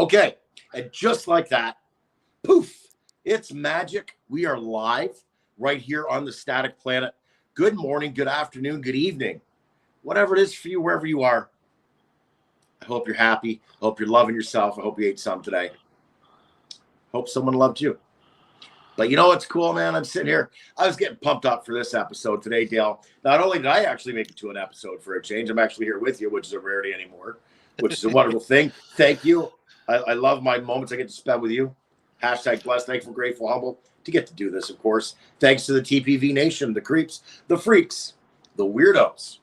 Okay, and just like that, poof, it's magic. We are live right here on the Static Planet. Good morning, good afternoon, good evening, whatever it is for you, wherever you are. I hope you're happy. I hope you're loving yourself. I hope you ate some today. Hope someone loved you. But you know what's cool, man? I'm sitting here. I was getting pumped up for this episode today, Dale. Not only did I actually make it to an episode for a change, I'm actually here with you, which is a rarity anymore, which is a wonderful thing. Thank you. I love my moments I get to spend with you. Hashtag blessed, thankful, grateful, humble to get to do this, of course. Thanks to the TPV Nation, the creeps, the freaks, the weirdos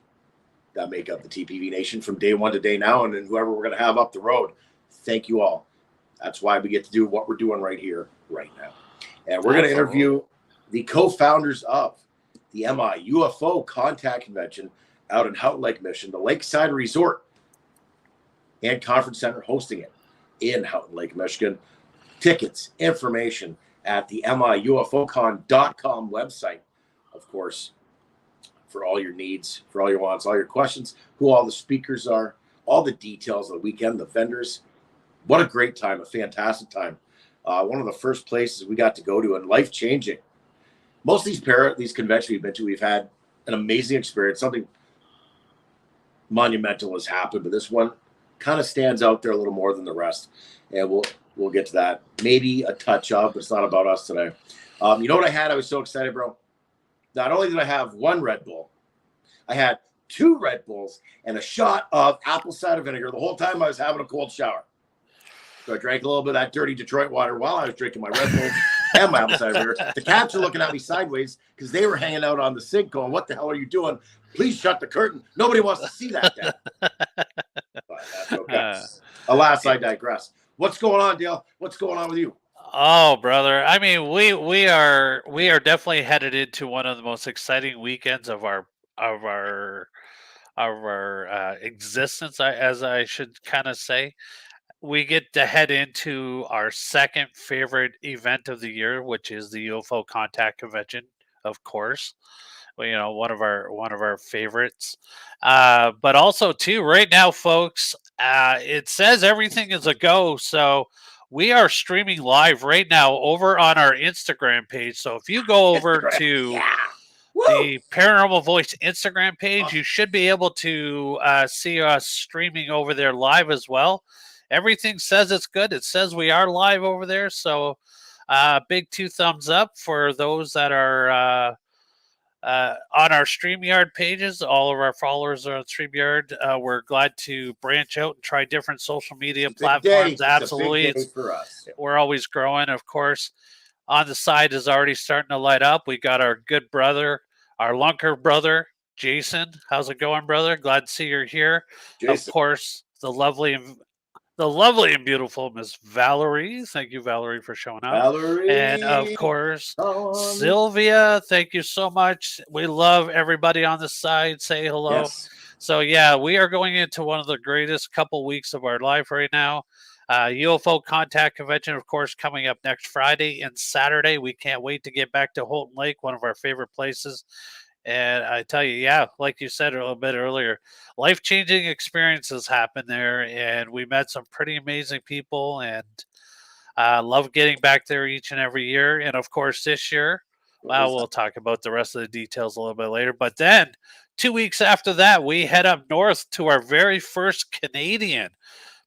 that make up the TPV Nation from day one to day now, and then whoever we're going to have up the road. Thank you all. That's why we get to do what we're doing right here, right now. And we're going to interview the co-founders of the MI UFO Contact Convention out in Houghton Lake, Michigan, the Lakeside Resort and Conference Center hosting it in Houghton Lake, Michigan. Tickets, information at the MIUFOCon.com website, of course, for all your needs, for all your wants, all your questions, who all the speakers are, all the details of the weekend, the vendors. What a great time, a fantastic time. One of the first places we got to go to and life-changing. Most of these conventions we've been to, we've had an amazing experience. Something monumental has happened, but this one kind of stands out there a little more than the rest. And we'll get to that. Maybe a touch of, but it's not about us today. You know what I had? I was so excited, bro. Not only did I have one Red Bull, I had 2 Red Bulls and a shot of apple cider vinegar the whole time I was having a cold shower. So I drank a little bit of that dirty Detroit water while I was drinking my Red Bull and my apple cider vinegar. The cats are looking at me sideways because they were hanging out on the sink going, "What the hell are you doing? Please shut the curtain. Nobody wants to see that." But that's okay. Alas, I digress. What's going on, Dale? What's going on with you? Oh, brother. I mean, we are definitely headed into one of the most exciting weekends of our existence, as I should kind of say. We get to head into our second favorite event of the year, which is the UFO Contact Convention, of course. Well, you know, one of our favorites. But also too, right now, folks, it says everything is a go. So we are streaming live right now over on our Instagram page. So if you go over to the Paranormal Voice Instagram page, you should be able to see us streaming over there live as well. Everything says it's good. It says we are live over there. So big 2 thumbs up for those that are on our StreamYard pages. All of our followers are on StreamYard. We're glad to branch out and try different social media platforms. Absolutely. For us. We're always growing, of course. On the side is already starting to light up. We got our good brother, our Lunker brother, Jason. How's it going, brother? Glad to see you're here. Jason. Of course, the lovely and beautiful Miss Valerie. Thank you, Valerie, for showing up. Valerie. And of course, Sylvia. Thank you so much. We love everybody on the side. Say hello. Yes. So yeah, we are going into one of the greatest couple weeks of our life right now. UFO Contact Convention, of course, coming up next Friday and Saturday. We can't wait to get back to Houghton Lake, one of our favorite places. And I tell you, yeah, like you said a little bit earlier, life-changing experiences happen there, and we met some pretty amazing people, and love getting back there each and every year. And of course, this year, we'll talk about the rest of the details a little bit later. But then 2 weeks after that, we head up north to our very first Canadian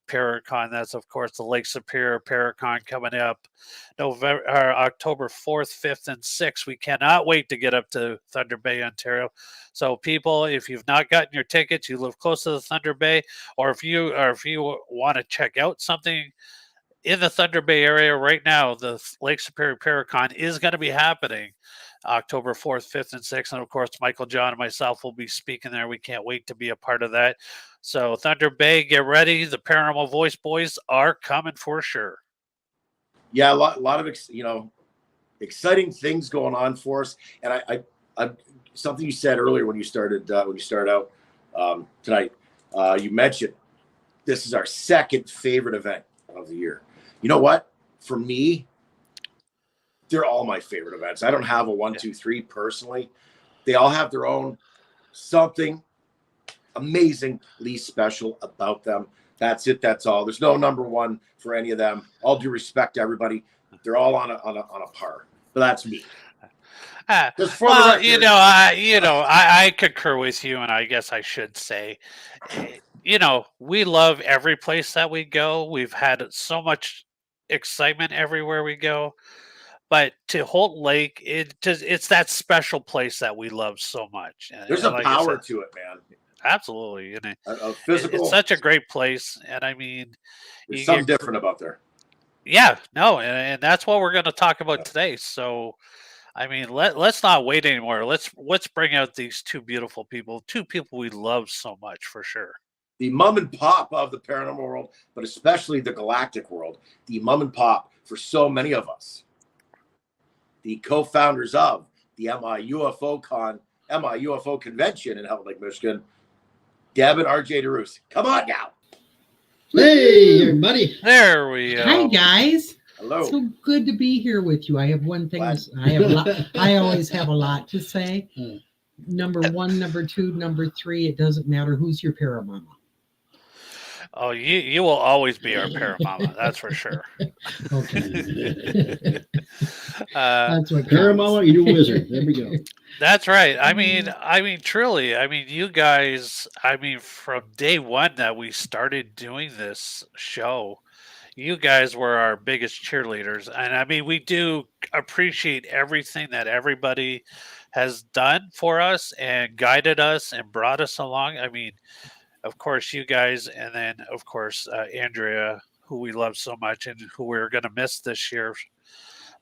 Paracon. That's, of course, the Lake Superior Paracon coming up October 4th, 5th, and 6th. We cannot wait to get up to Thunder Bay, Ontario. So, people, if you've not gotten your tickets, you live close to the Thunder Bay, or if you want to check out something in the Thunder Bay area right now, the Lake Superior Paracon is going to be happening October 4th, 5th, and 6th. And of course, Michael, John, and myself will be speaking there. We can't wait to be a part of that. So Thunder Bay, get ready. The Paranormal Voice boys are coming for sure. Yeah, a lot of exciting things going on for us. And I something you said earlier when you started out tonight. You mentioned this is our second favorite event of the year. You know what? For me, they're all my favorite events. I don't have a 1, 2, 3 personally. They all have their own something amazingly special about them. That's it. That's all. There's no number one for any of them. All due respect to everybody. They're all on a par. But that's me. Just for the record. I concur with you, and I guess I should say, we love every place that we go. We've had so much excitement everywhere we go. But to Houghton Lake, it's that special place that we love so much. There's a power to it, man. Absolutely. And a physical. It's such a great place. And I mean, there's something different about there. Yeah, no. And that's what we're going to talk about today. So, I mean, let's not wait anymore. Let's bring out these two beautiful people we love so much, for sure. The mom and pop of the paranormal world, but especially the galactic world. The mom and pop for so many of us. The co-founders of the Mi UFO Convention in Houghton Lake, Michigan, Deb and Arjay DeRousse. Come on now. Hey, everybody. There we go. Hi, guys. Hello. So good to be here with you. I have one thing. I always have a lot to say. Number one, number two, number three. It doesn't matter who's your paramama. Oh, you will always be our paramama. That's for sure. Okay. That's what paramama, you wizard. There we go. That's right. I mean, truly. I mean, you guys. I mean, from day one that we started doing this show, you guys were our biggest cheerleaders, and I mean, we do appreciate everything that everybody has done for us and guided us and brought us along. I mean, of course, you guys, and then, of course, Andrea, who we love so much and who we're going to miss this year.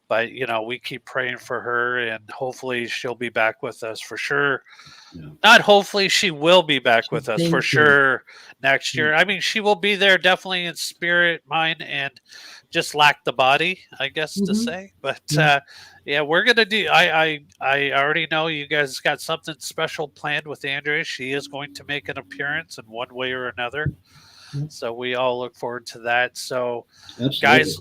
But, we keep praying for her, and hopefully she'll be back with us for sure. Yeah. Not hopefully, she will be back with us for sure next year. I mean, she will be there definitely in spirit, mind, and just lack the body, I guess, to say. But, yeah, we're going to do, I already know you guys got something special planned with Andrea. She is going to make an appearance in one way or another. So we all look forward to that. So, guys,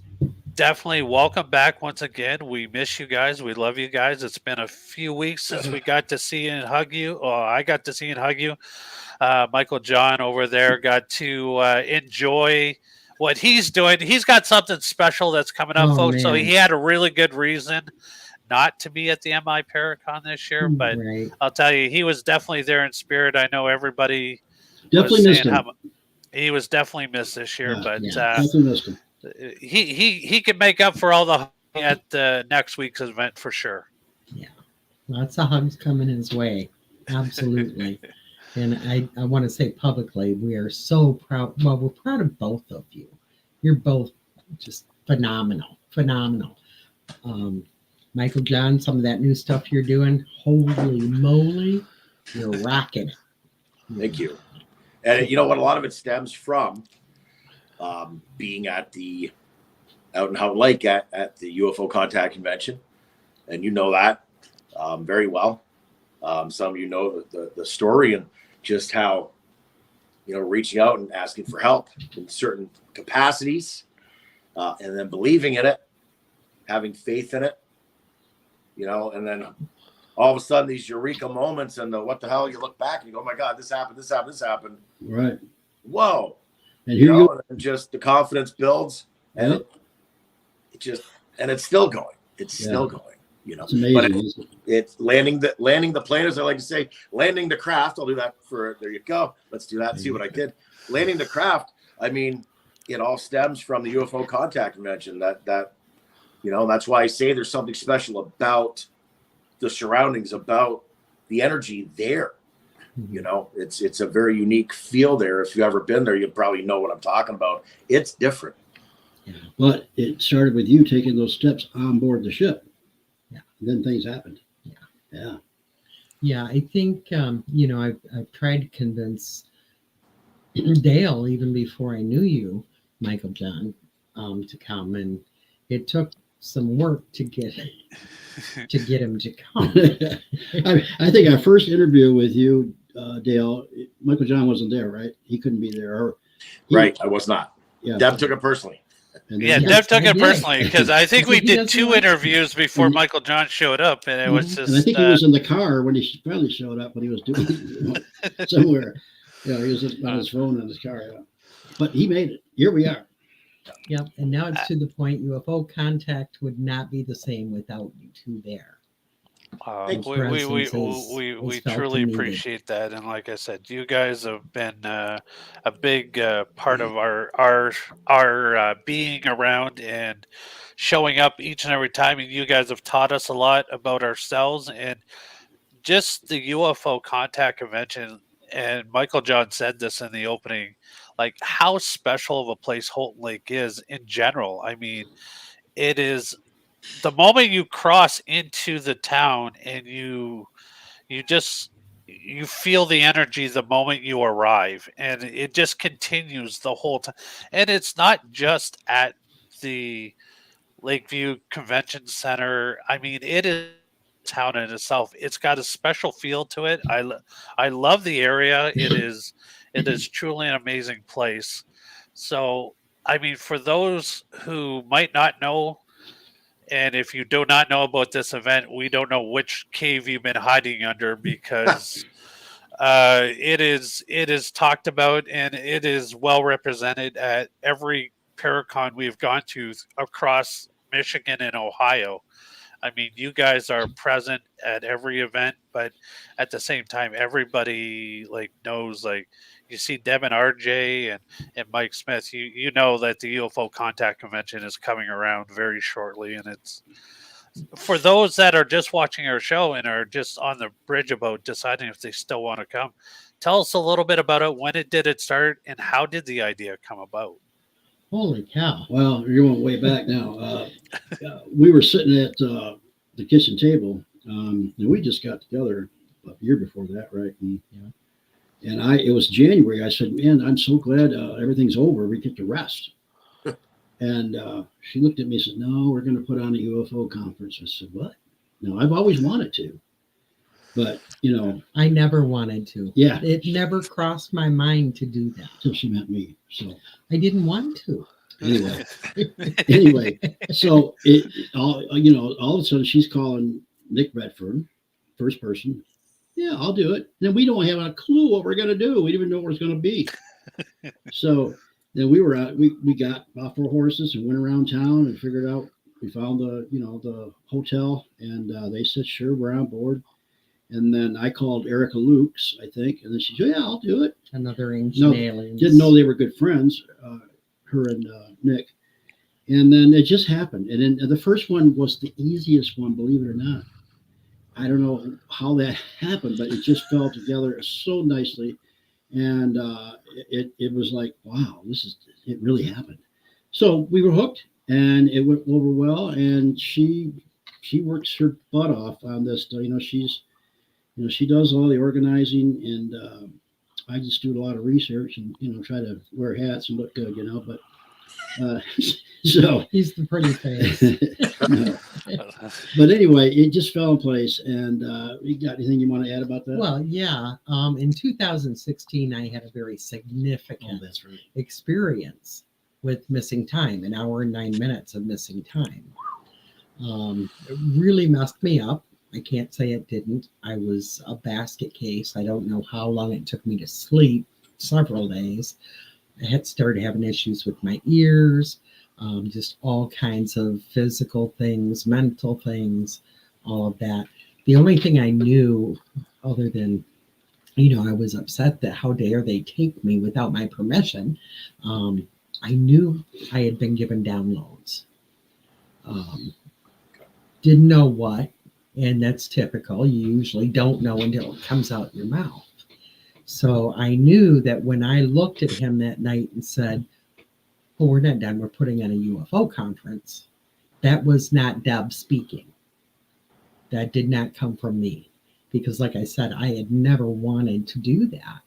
definitely welcome back once again. We miss you guys. We love you guys. It's been a few weeks since we got to see and hug you. Oh, I got to see and hug you. Michael John over there got to enjoy what he's doing. He's got something special that's coming up, folks. Man. So he had a really good reason not to be at the MI Paracon this year. But I'll tell you, he was definitely there in spirit. I know everybody definitely missed him. He was definitely missed this year, but definitely missed him. He can make up for all the at next week's event for sure. Yeah, lots of hugs coming his way. Absolutely. And I want to say publicly, we are so proud. Well, we're proud of both of you. You're both just phenomenal. Michael John, some of that new stuff you're doing, holy moly, you're rocking it. Thank you. And you know what? A lot of it stems from being out in Houghton Lake at the UFO Contact Convention, and you know that very well. Some of you know the story and just how reaching out and asking for help in certain capacities, and then believing in it, having faith in it, and then all of a sudden these eureka moments and what the hell, you look back and you go, oh my God, this happened. Right. Whoa. And here and just the confidence builds, and it's still going. It's still going. It's amazing. But it's landing the plane, as I like to say, landing the craft. I'll do that there you go. Let's do that. See what I did. Landing the craft. I mean, it all stems from the UFO Contact Convention. That's why I say there's something special about the surroundings, about the energy there. It's a very unique feel there. If you've ever been there, you probably know what I'm talking about. It's different. Yeah, but it started with you taking those steps on board the ship. Yeah, and then things happened. Yeah. I think I've tried to convince Dale even before I knew you, Michael John, to come, and it took some work to get him to come. I think our first interview with you, Dale, Michael John wasn't there, right? He couldn't be there. Right, I was not. Yeah, Deb took it personally. Deb took it personally because I think we did 2 interviews before Michael John showed up, and it was just. And I think he was in the car when he finally showed up when he was doing somewhere. Yeah, he was on his phone in his car. but he made it. Here we are. Yep. And now it's to the point UFO contact would not be the same without you two there. Thank We, you. we, we, Presence we is felt truly and needed. appreciate that. And like I said, you guys have been a big part of our being around and showing up each and every time. And you guys have taught us a lot about ourselves and just the UFO Contact Convention. And Michael John said this in the opening, like how special of a place Houghton Lake is in general. I mean, it is the moment you cross into the town and you feel the energy the moment you arrive, and it just continues the whole time. And it's not just at the Lakeview Convention Center. I mean, it is town in itself. It's got a special feel to it. I love the area. It is truly an amazing place. So I mean, for those who might not know, and if you do not know about this event, we don't know which cave you've been hiding under because it is talked about and it is well represented at every Paracon we've gone to across Michigan and Ohio. I mean, you guys are present at every event, but at the same time, everybody like knows, like you see Deb and Arjay and Mike Smith, you know that the UFO Contact Convention is coming around very shortly. And it's for those that are just watching our show and are just on the bridge about deciding if they still want to come. Tell us a little bit about it. When did it start and how did the idea come about? Holy cow. Well, you're going way back now. We were sitting at the kitchen table, and we just got together a year before that, right? And it was January. I said, man, I'm so glad everything's over. We get to rest. And she looked at me and said, no, we're going to put on a UFO conference. I said, what? No, I've always wanted to. But, I never wanted to. Yeah. It never crossed my mind to do that. Until she met me. So I didn't want to. Anyway, so all of a sudden she's calling Nick Redford, first person. Yeah, I'll do it. And then we don't have a clue what we're going to do. We didn't even know what it's going to be. So then we were out. We got about 4 horses and went around town and figured out. We found the hotel, and they said, sure, we're on board. And then I called Erica Lukes, I think, and then she said, yeah, I'll do it. Another ancient aliens. Didn't know they were good friends, her and Nick. And then it just happened. And then the first one was the easiest one, believe it or not. I don't know how that happened, but it just fell together so nicely. And it was like, wow, it really happened. So we were hooked, and it went over well. And she works her butt off on this. She does all the organizing, and I just do a lot of research and try to wear hats and look good, but so he's the pretty face. No. But anyway, it just fell in place. And you got anything you want to add about that? Well, yeah. In 2016, I had a very significant experience with missing time, 1 hour and 9 minutes of missing time. It really messed me up. I can't say it didn't. I was a basket case. I don't know how long it took me to sleep, several days. I had started having issues with my ears, just all kinds of physical things, mental things, all of that. The only thing I knew other than, I was upset that how dare they take me without my permission. I knew I had been given downloads. Didn't know what. And that's typical. You usually don't know until it comes out your mouth. So I knew that when I looked at him that night and said, well, we're not done. We're putting on a UFO conference. That was not Deb speaking. That did not come from me. Because like I said, I had never wanted to do that.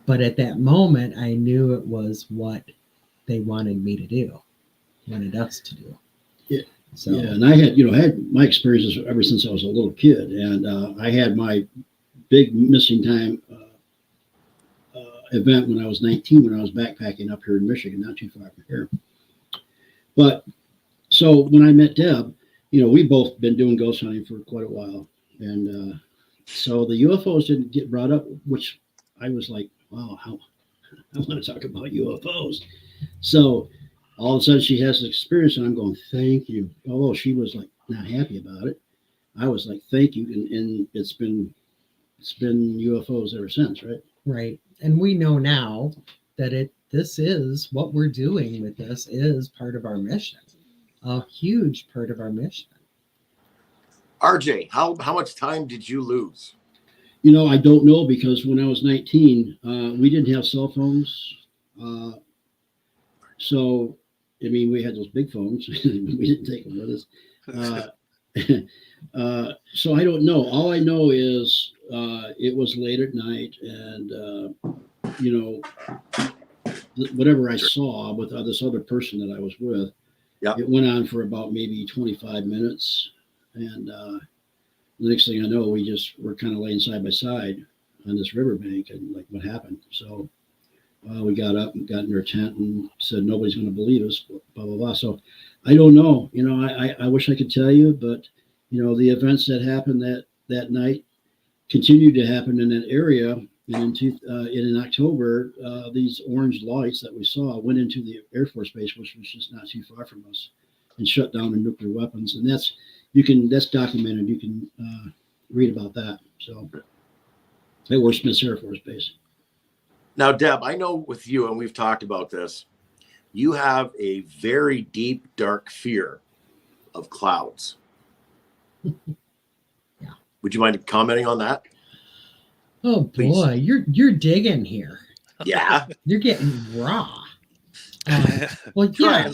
But at that moment, I knew it was what they wanted me to do, wanted us to do. Yeah. So, yeah, and I had my experiences ever since I was a little kid, and I had my big missing time event when I was 19, when I was backpacking up here in Michigan, not too far from here. But so when I met Deb, we've both been doing ghost hunting for quite a while, and so the UFOs didn't get brought up, which I was like, wow, I want to talk about UFOs. So all of a sudden she has this experience, and I'm going, thank you. Although she was like not happy about it, I was like, thank you. And it's been UFOs ever since, right? Right. And we know now that this is what we're doing with this is part of our mission, a huge part of our mission. RJ, how much time did you lose? I don't know, because when I was 19, we didn't have cell phones. So, I mean, we had those big phones. We didn't take them with us. So I don't know. All I know is it was late at night, and, whatever I saw with this other person that I was with, it went on for about maybe 25 minutes. And the next thing I know, we're kind of laying side by side on this riverbank, and like, what happened? So we got up and got in our tent and said, nobody's going to believe us, blah, blah, blah. So I don't know. I wish I could tell you, but, the events that happened that night continued to happen in that area. And in October, these orange lights that we saw went into the Air Force Base, which was just not too far from us, and shut down the nuclear weapons. And that's documented. You can read about that. So at West Smith Air Force Base. Now, Deb, I know with you, and we've talked about this, you have a very deep, dark fear of clouds. Yeah. Would you mind commenting on that? Oh Please. Boy, you're digging here. Yeah. You're getting raw. Well, yeah.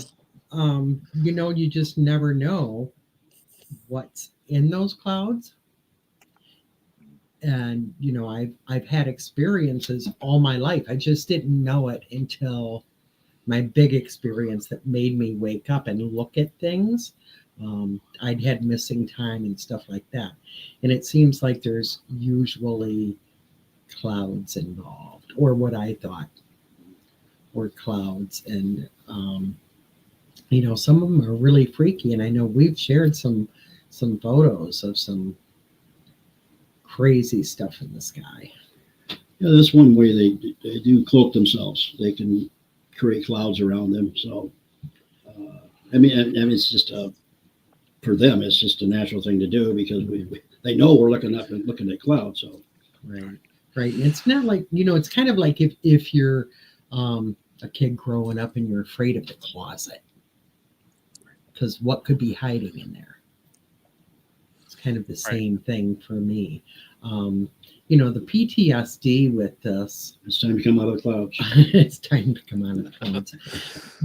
You just never know what's in those clouds. And I've had experiences all my life. I just didn't know it until my big experience that made me wake up and look at things. I'd had missing time and stuff like that. And it seems like there's usually clouds involved, or what I thought were clouds. And some of them are really freaky. And I know we've shared some photos of some crazy stuff in the sky. Yeah, that's one way they do cloak themselves. They can create clouds around them. So, I mean, it's just for them, it's just a natural thing to do, because they know we're looking up and looking at clouds. So, right. And it's not like it's kind of like if you're a kid growing up and you're afraid of the closet, because what could be hiding in there? It's kind of the same thing for me. The PTSD with this. It's time to come out of the clouds. It's time to come out of the clouds.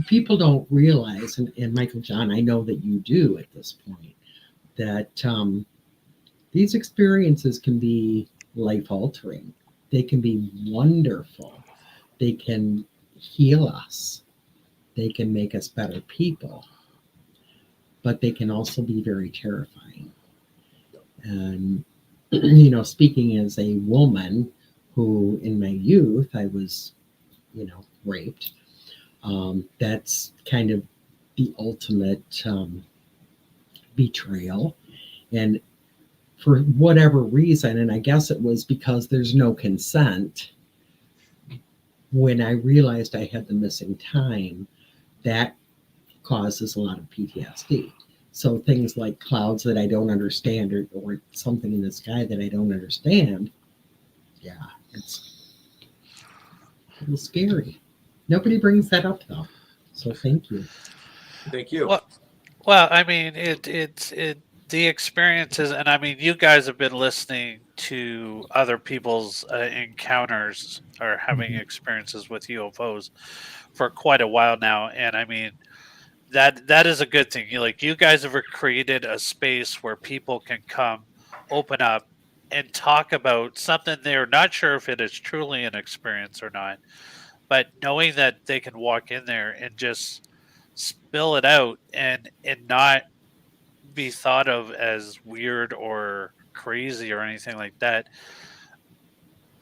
People don't realize, and Michael John, I know that you do at this point, that these experiences can be life-altering. They can be wonderful. They can heal us. They can make us better people. But they can also be very terrifying. And speaking as a woman who in my youth I was, raped, that's kind of the ultimate betrayal. And for whatever reason, and I guess it was because there's no consent, when I realized I had the missing time, that causes a lot of PTSD. So things like clouds that I don't understand, or something in the sky that I don't understand, it's a little scary. Nobody brings that up though. So thank you. Thank you. Well, I mean, it's the experiences, and I mean, you guys have been listening to other people's encounters or having experiences with UFOs for quite a while now, and I mean, that is a good thing. You guys have created a space where people can come, open up, and talk about something they're not sure if it is truly an experience or not, but knowing that they can walk in there and just spill it out and not be thought of as weird or crazy or anything like that.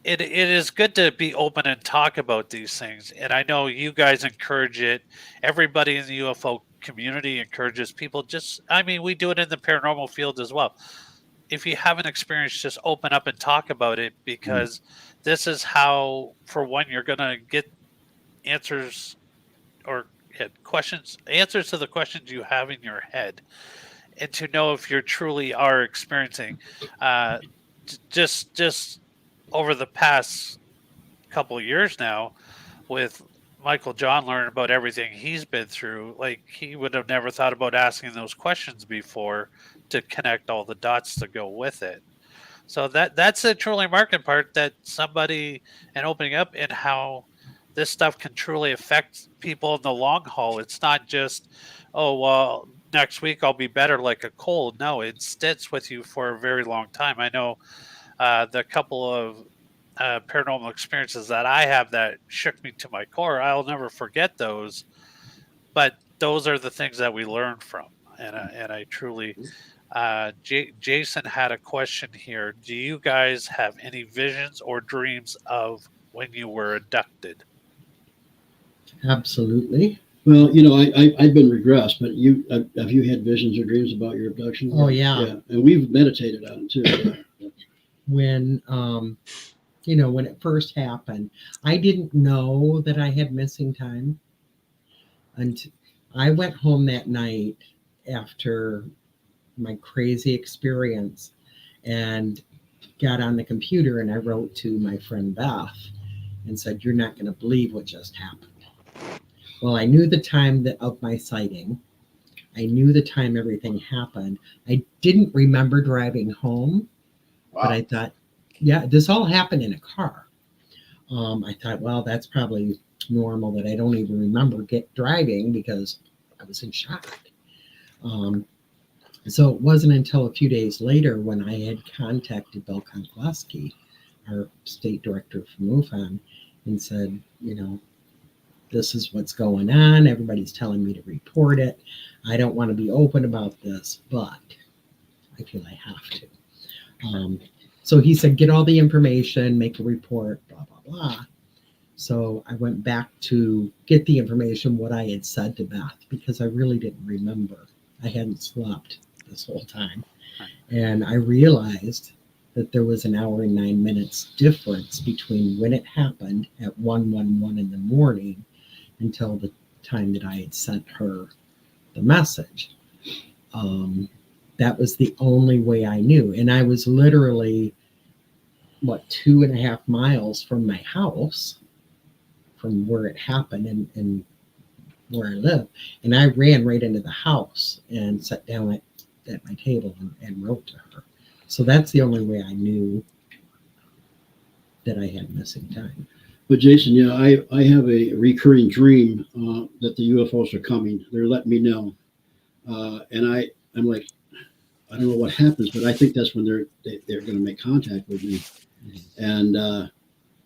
It is good to be open and talk about these things. And I know you guys encourage it. Everybody in the UFO community encourages people. We do it in the paranormal field as well. If you have an experience, just open up and talk about it, because this is how, for one, you're going to get answers or answers to the questions you have in your head, and to know if you truly are experiencing. Just over the past couple of years now, with Michael John learning about everything he's been through, like he would have never thought about asking those questions before to connect all the dots to go with it. So that's the truly marketing part, that somebody and opening up and how this stuff can truly affect people in the long haul. It's not just, oh, well, next week I'll be better like a cold. No, it sticks with you for a very long time. I know the couple of paranormal experiences that I have that shook me to my core, I'll never forget those. But those are the things that we learn from. And I truly... Jason had a question here. Do you guys have any visions or dreams of when you were abducted? Absolutely. Well, I've been regressed, but have you had visions or dreams about your abduction? Oh, yeah. And we've meditated on it too. Yeah. When when it first happened, I didn't know that I had missing time. And I went home that night after my crazy experience and got on the computer, and I wrote to my friend Beth and said, "You're not going to believe what just happened." Well, I knew the time of my sighting. I knew the time everything happened. I didn't remember driving home, but I thought, yeah, this all happened in a car. I thought, well, that's probably normal that I don't even remember driving because I was in shock. So it wasn't until a few days later when I had contacted Bill Konkleski, our state director from MUFON, and said, this is what's going on. Everybody's telling me to report it. I don't want to be open about this, but I feel I have to. So he said, get all the information, make a report, blah, blah, blah. So I went back to get the information, what I had said to Beth, because I really didn't remember. I hadn't slept this whole time. And I realized that there was an hour and 9 minutes difference between when it happened at 1:11 in the morning until the time that I had sent her the message. That was the only way I knew. And I was literally, 2.5 miles from my house, from where it happened and where I live. And I ran right into the house and sat down at my table and wrote to her. So that's the only way I knew that I had missing time. But Jason, I have a recurring dream that the UFOs are coming. They're letting me know. And I'm like, I don't know what happens, but I think that's when they're going to make contact with me. And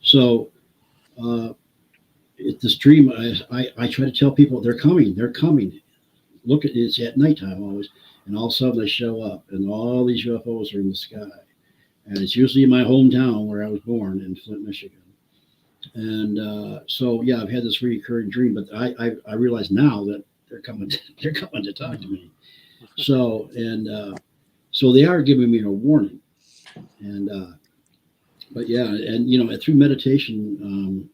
so this dream, I try to tell people they're coming. Look, it's at nighttime always. And all of a sudden they show up and all these UFOs are in the sky. And it's usually in my hometown where I was born in Flint, Michigan. And so, I've had this recurring dream, but I realize now that they're coming to talk to me. So, so they are giving me a warning. And, but yeah, and, through meditation,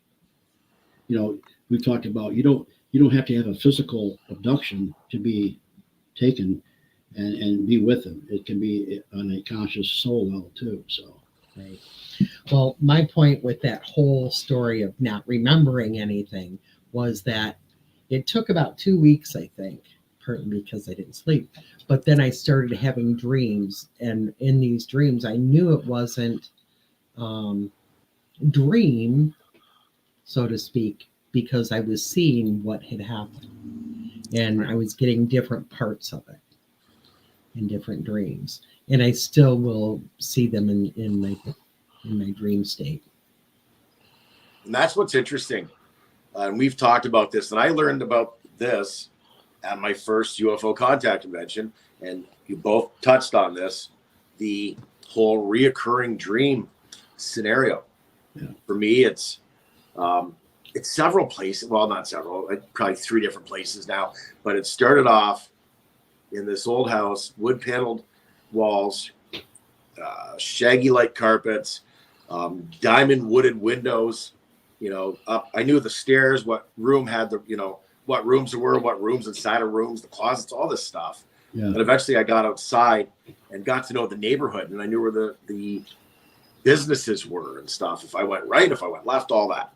we've talked about, you don't have to have a physical abduction to be taken and be with them. It can be on a conscious soul level too. So, right. Well, my point with that whole story of not remembering anything was that it took about 2 weeks, I think, partly because I didn't sleep. But then I started having dreams, and in these dreams, I knew it wasn't dream, so to speak, because I was seeing what had happened, and I was getting different parts of it in different dreams, and I still will see them in my dream state. And that's what's interesting. And we've talked about this, and I learned about this at my first UFO Contact Convention, and you both touched on this, the whole reoccurring dream scenario. Yeah. For me, it's several places. Well, not several, probably 3 different places now. But it started off in this old house, wood paneled walls, shaggy light carpets, diamond wooded windows, up. I knew the stairs, what room had what rooms there were, what rooms inside of rooms, the closets, all this stuff. Yeah. And eventually I got outside and got to know the neighborhood, and I knew where the businesses were and stuff. If I went right, if I went left, all that.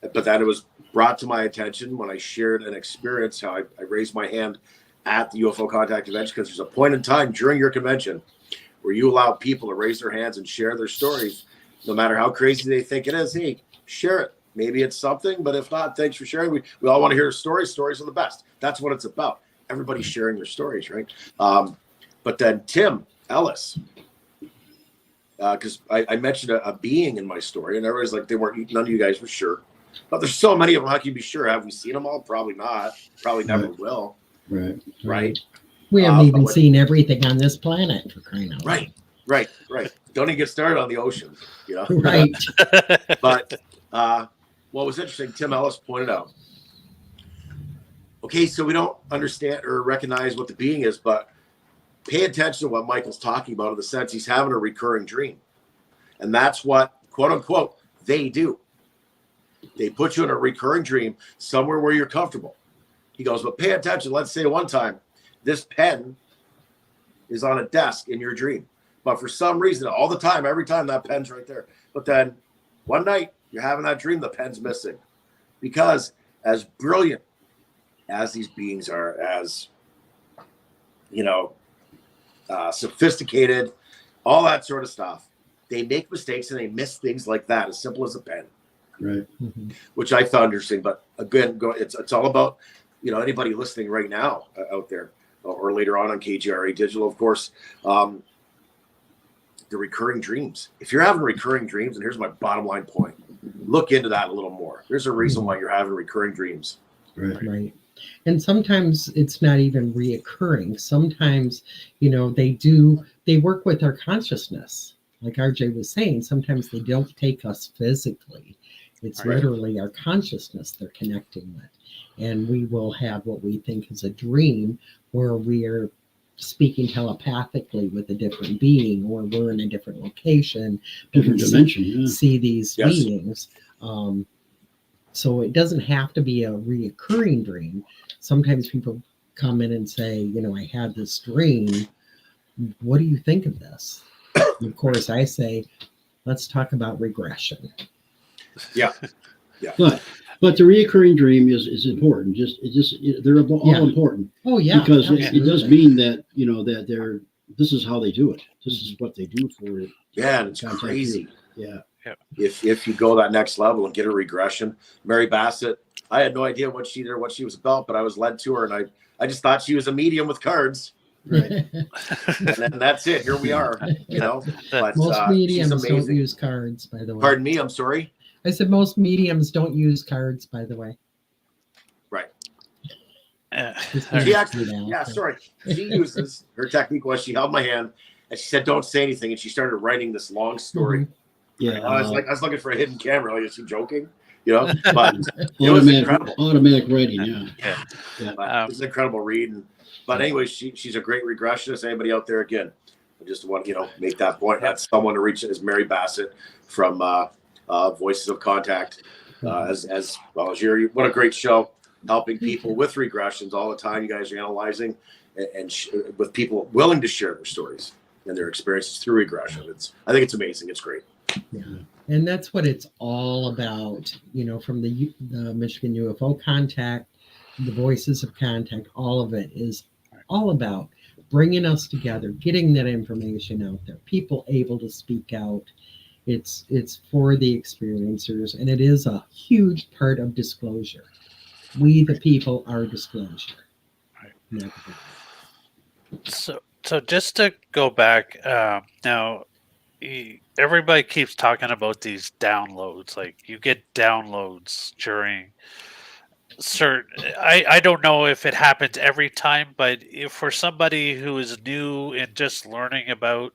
But then it was brought to my attention when I shared an experience, how I raised my hand at the UFO Contact Convention, because there's a point in time during your convention where you allow people to raise their hands and share their stories, no matter how crazy they think it is. Hey, share it. Maybe it's something, but if not, thanks for sharing. We all want to hear stories. Stories are the best. That's what it's about. Everybody's sharing their stories, right? But then Tim Ellis, because I mentioned a being in my story, and everybody's like, none of you guys were sure. But there's so many of them. How can you be sure? Have we seen them all? Probably not. Probably never will. Right. We haven't even seen everything on this planet, for crying out loud. Right. Don't even get started on the ocean. Right. But what was interesting, Tim Ellis pointed out, okay, so we don't understand or recognize what the being is, but pay attention to what Michael's talking about, in the sense he's having a recurring dream. And that's what, quote unquote, they do. They put you in a recurring dream somewhere where you're comfortable. He goes, but pay attention. Let's say one time this pen is on a desk in your dream, but for some reason, all the time, every time, that pen's right there. But then one night you're having that dream, the pen's missing. Because as brilliant as these beings are, as sophisticated, all that sort of stuff, they make mistakes and they miss things like that, as simple as a pen. Right. Mm-hmm. Which I found interesting. But again, it's all about, anybody listening right now out there, or later on KGRA Digital, of course, the recurring dreams. If you're having recurring dreams, and here's my bottom line point, look into that a little more. There's a reason why you're having recurring dreams. Right. And sometimes it's not even reoccurring. Sometimes, they work with our consciousness. Like RJ was saying, sometimes they don't take us physically. It's literally our consciousness they're connecting with. And we will have what we think is a dream, where we are speaking telepathically with a different being, or we're in a different location, different dimension, see these beings. So it doesn't have to be a reoccurring dream. Sometimes people come in and say, I had this dream. What do you think of this? And of course, I say, let's talk about regression. Yeah. But the reoccurring dream is important. They're all important. Oh yeah, because it does mean that that this is how they do it. This is what they do for it. Yeah, and it's crazy. Yeah. If you go that next level and get a regression, Mary Bassett, I had no idea what she was about, but I was led to her, and I just thought she was a medium with cards. Right. And that's it. Here we are. But most mediums don't use cards, by the way. Pardon me. I'm sorry. I said most mediums don't use cards, by the way. Right. She actually, sorry. She uses, her technique was, she held my hand and she said, "Don't say anything," and she started writing this long story. Mm-hmm. Yeah. I was looking for a hidden camera. Like, is she joking? But it was incredible. Automatic writing. Yeah. It was an incredible read. But anyway, she's a great regressionist. Anybody out there, again, I just want make that point. That's someone to reach is Mary Bassett from Voices of Contact. As well as what a great show, helping people with regressions all the time. You guys are analyzing and with people willing to share their stories and their experiences through regression. I think it's amazing. It's great. Yeah. And that's what it's all about, from the Michigan UFO Contact, the Voices of Contact, all of it is all about bringing us together, getting that information out there, people able to speak out. It's for the experiencers, and it is a huge part of disclosure. We, the people, are disclosure. Right. So just to go back, now, everybody keeps talking about these downloads. Like, you get downloads during certain. I don't know if it happens every time, but if for somebody who is new and just learning about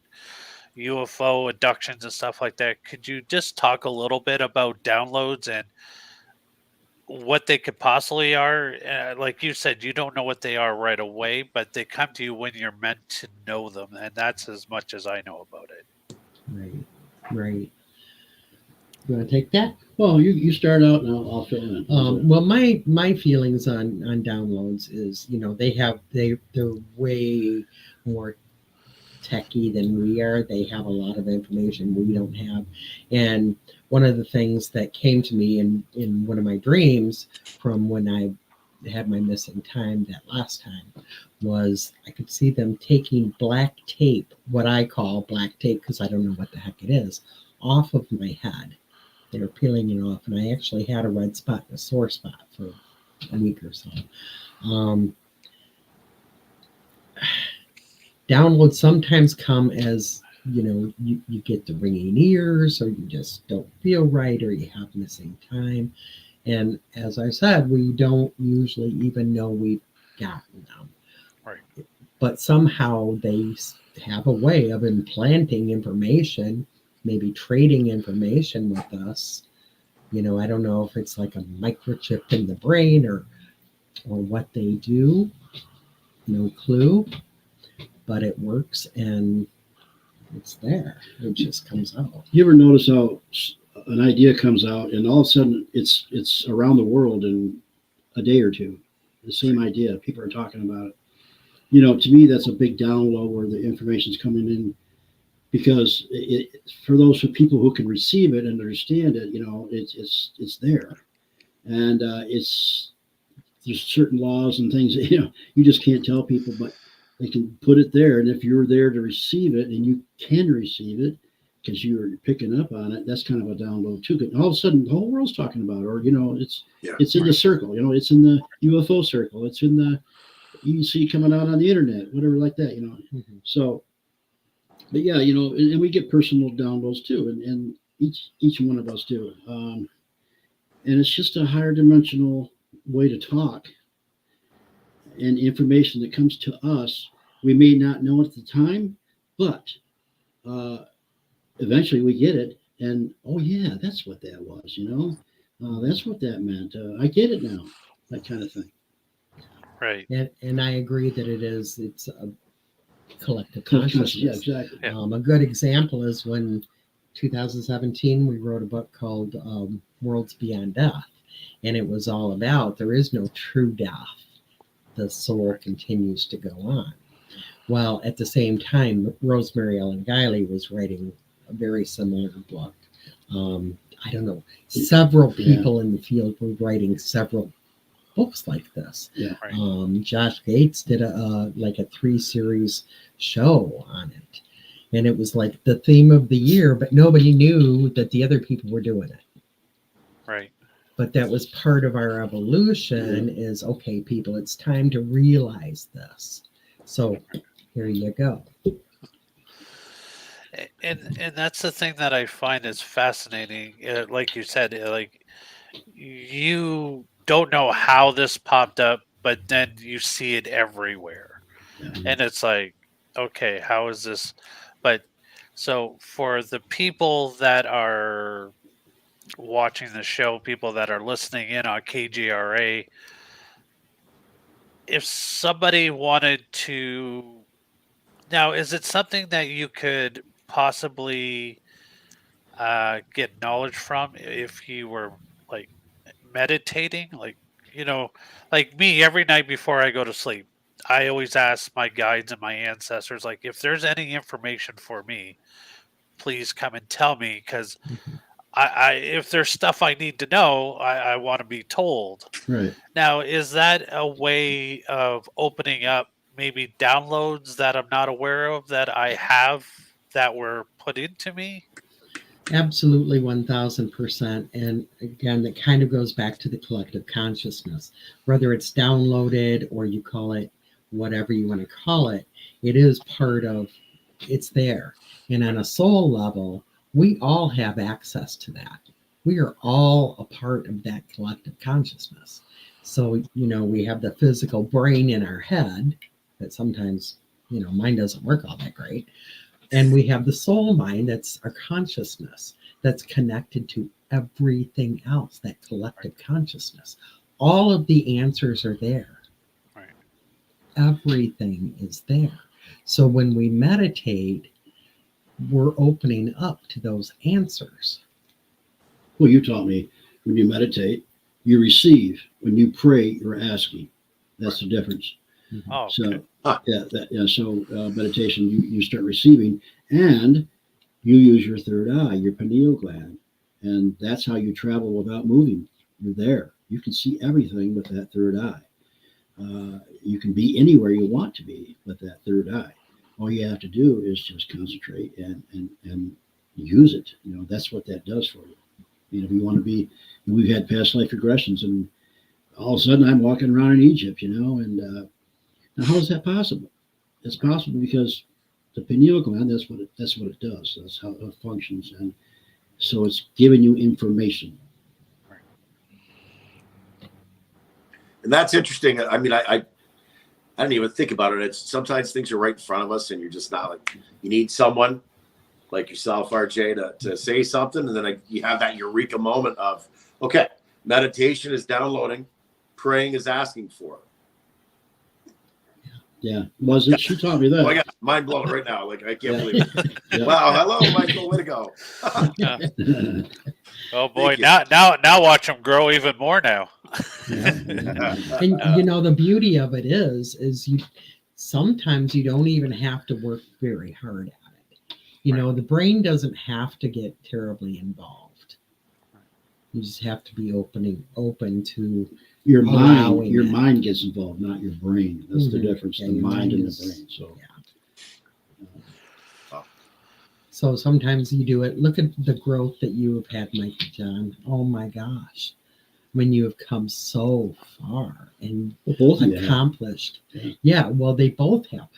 UFO abductions and stuff like that, could you just talk a little bit about downloads and what they could possibly are? Like you said, you don't know what they are right away, but they come to you when you're meant to know them, and that's as much as I know about it. Right. You want to take that? Well, you start out and I'll fill in. Well, my feelings on downloads is, they're way more techy than we are. They have a lot of information we don't have. And one of the things that came to me in one of my dreams from when I had my missing time that last time was I could see them taking black tape, what I call black tape because I don't know what the heck it is, off of my head. They were peeling it off, and I actually had a red spot and a sore spot for a week or so. Downloads sometimes come as, you get the ringing ears, or you just don't feel right, or you have missing time. And as I said, we don't usually even know we've gotten them. Right. But somehow they have a way of implanting information, maybe trading information with us. I don't know if it's like a microchip in the brain or what they do. No clue. But it works and it's there. It just comes out. You ever notice how an idea comes out and all of a sudden it's around the world in a day or two? The same idea. People are talking about it. To me, that's a big download where the information's coming in, because for those people who can receive it and understand it, it's there, and there's certain laws and things that you just can't tell people, but they can put it there, and if you're there to receive it and you can receive it because you're picking up on it, that's kind of a download too. All of a sudden, the whole world's talking about it, or it's in the circle. It's in the UFO circle. It's in the EC coming out on the internet, whatever like that. Mm-hmm. So, but yeah, and we get personal downloads too, and each one of us do. And it's just a higher dimensional way to talk, and information that comes to us, we may not know at the time, but eventually we get it, and oh yeah, that's what that was. That's what that meant. I get it now. That kind of thing. Right. And I agree that it's a collective consciousness. Yeah, exactly. Yeah. A good example is when 2017 we wrote a book called Worlds Beyond Death, and it was all about there is no true death. The soul continues to go on. Well, at the same time, Rosemary Ellen Guiley was writing a very similar book. I don't know, several people in the field were writing several books like this. Yeah. Right. Josh Gates did a 3-series show on it, and it was like the theme of the year, but nobody knew that the other people were doing it. Right. But that was part of our evolution. Is okay, people, it's time to realize this. So here you go. And that's the thing that I find is fascinating. Like you said, like you don't know how this popped up, but then you see it everywhere. And it's like, okay, how is this? But so for the people that are watching the show, people that are listening in on KGRA, if somebody wanted to, now, is it something that you could possibly get knowledge from if you were like meditating? Like, like me, every night before I go to sleep, I always ask my guides and my ancestors, like, if there's any information for me, please come and tell me, because if there's stuff I need to know, I want to be told. Right. Now, is that a way of opening up maybe downloads that I'm not aware of that I have that were put into me? Absolutely, 1000%. And again, that kind of goes back to the collective consciousness. Whether it's downloaded or you call it whatever you want to call it, it is part of, it's there. And on a soul level, we all have access to that. We are all a part of that collective consciousness. So, we have the physical brain in our head that sometimes, mine doesn't work all that great. And we have the soul mind, that's our consciousness, that's connected to everything else, that collective consciousness. All of the answers are there. Right. Everything is there. So when we meditate, we're opening up to those answers. Well, you taught me when you meditate, you receive. When you pray, you're asking. That's the difference. Oh, So okay. so meditation, you start receiving, and you use your third eye, your pineal gland, and that's how you travel without moving. You're there. You can see everything with that third eye. You can be anywhere you want to be with that third eye. All you have to do is just concentrate and use it. That's what that does for you. If you want to be, we've had past life regressions, and all of a sudden I'm walking around in Egypt, and now how is that possible? It's possible because the pineal gland, that's what it does. That's how it functions. And so it's giving you information. And that's interesting. I mean, I don't even think about it. It's sometimes things are right in front of us, and you're just not like, you need someone like yourself, RJ, to say something, and then you have that eureka moment of, okay, meditation is downloading, praying is asking for. Yeah, wasn't she taught me that? Oh, I got mind blown right now. Like, I can't believe it. Yeah. Wow, hello, Michael. Way to go. Oh boy, now watch them grow even more now. And the beauty of it is you sometimes you don't even have to work very hard at it. The brain doesn't have to get terribly involved. You just have to be open to your mind. Your mind gets involved, not your brain. That's the difference. Yeah, the mind and the brain. So So sometimes you do it. Look at the growth that you have had, Michael John. Oh my gosh. When you have come so far and both accomplished. Yeah, well, they both have.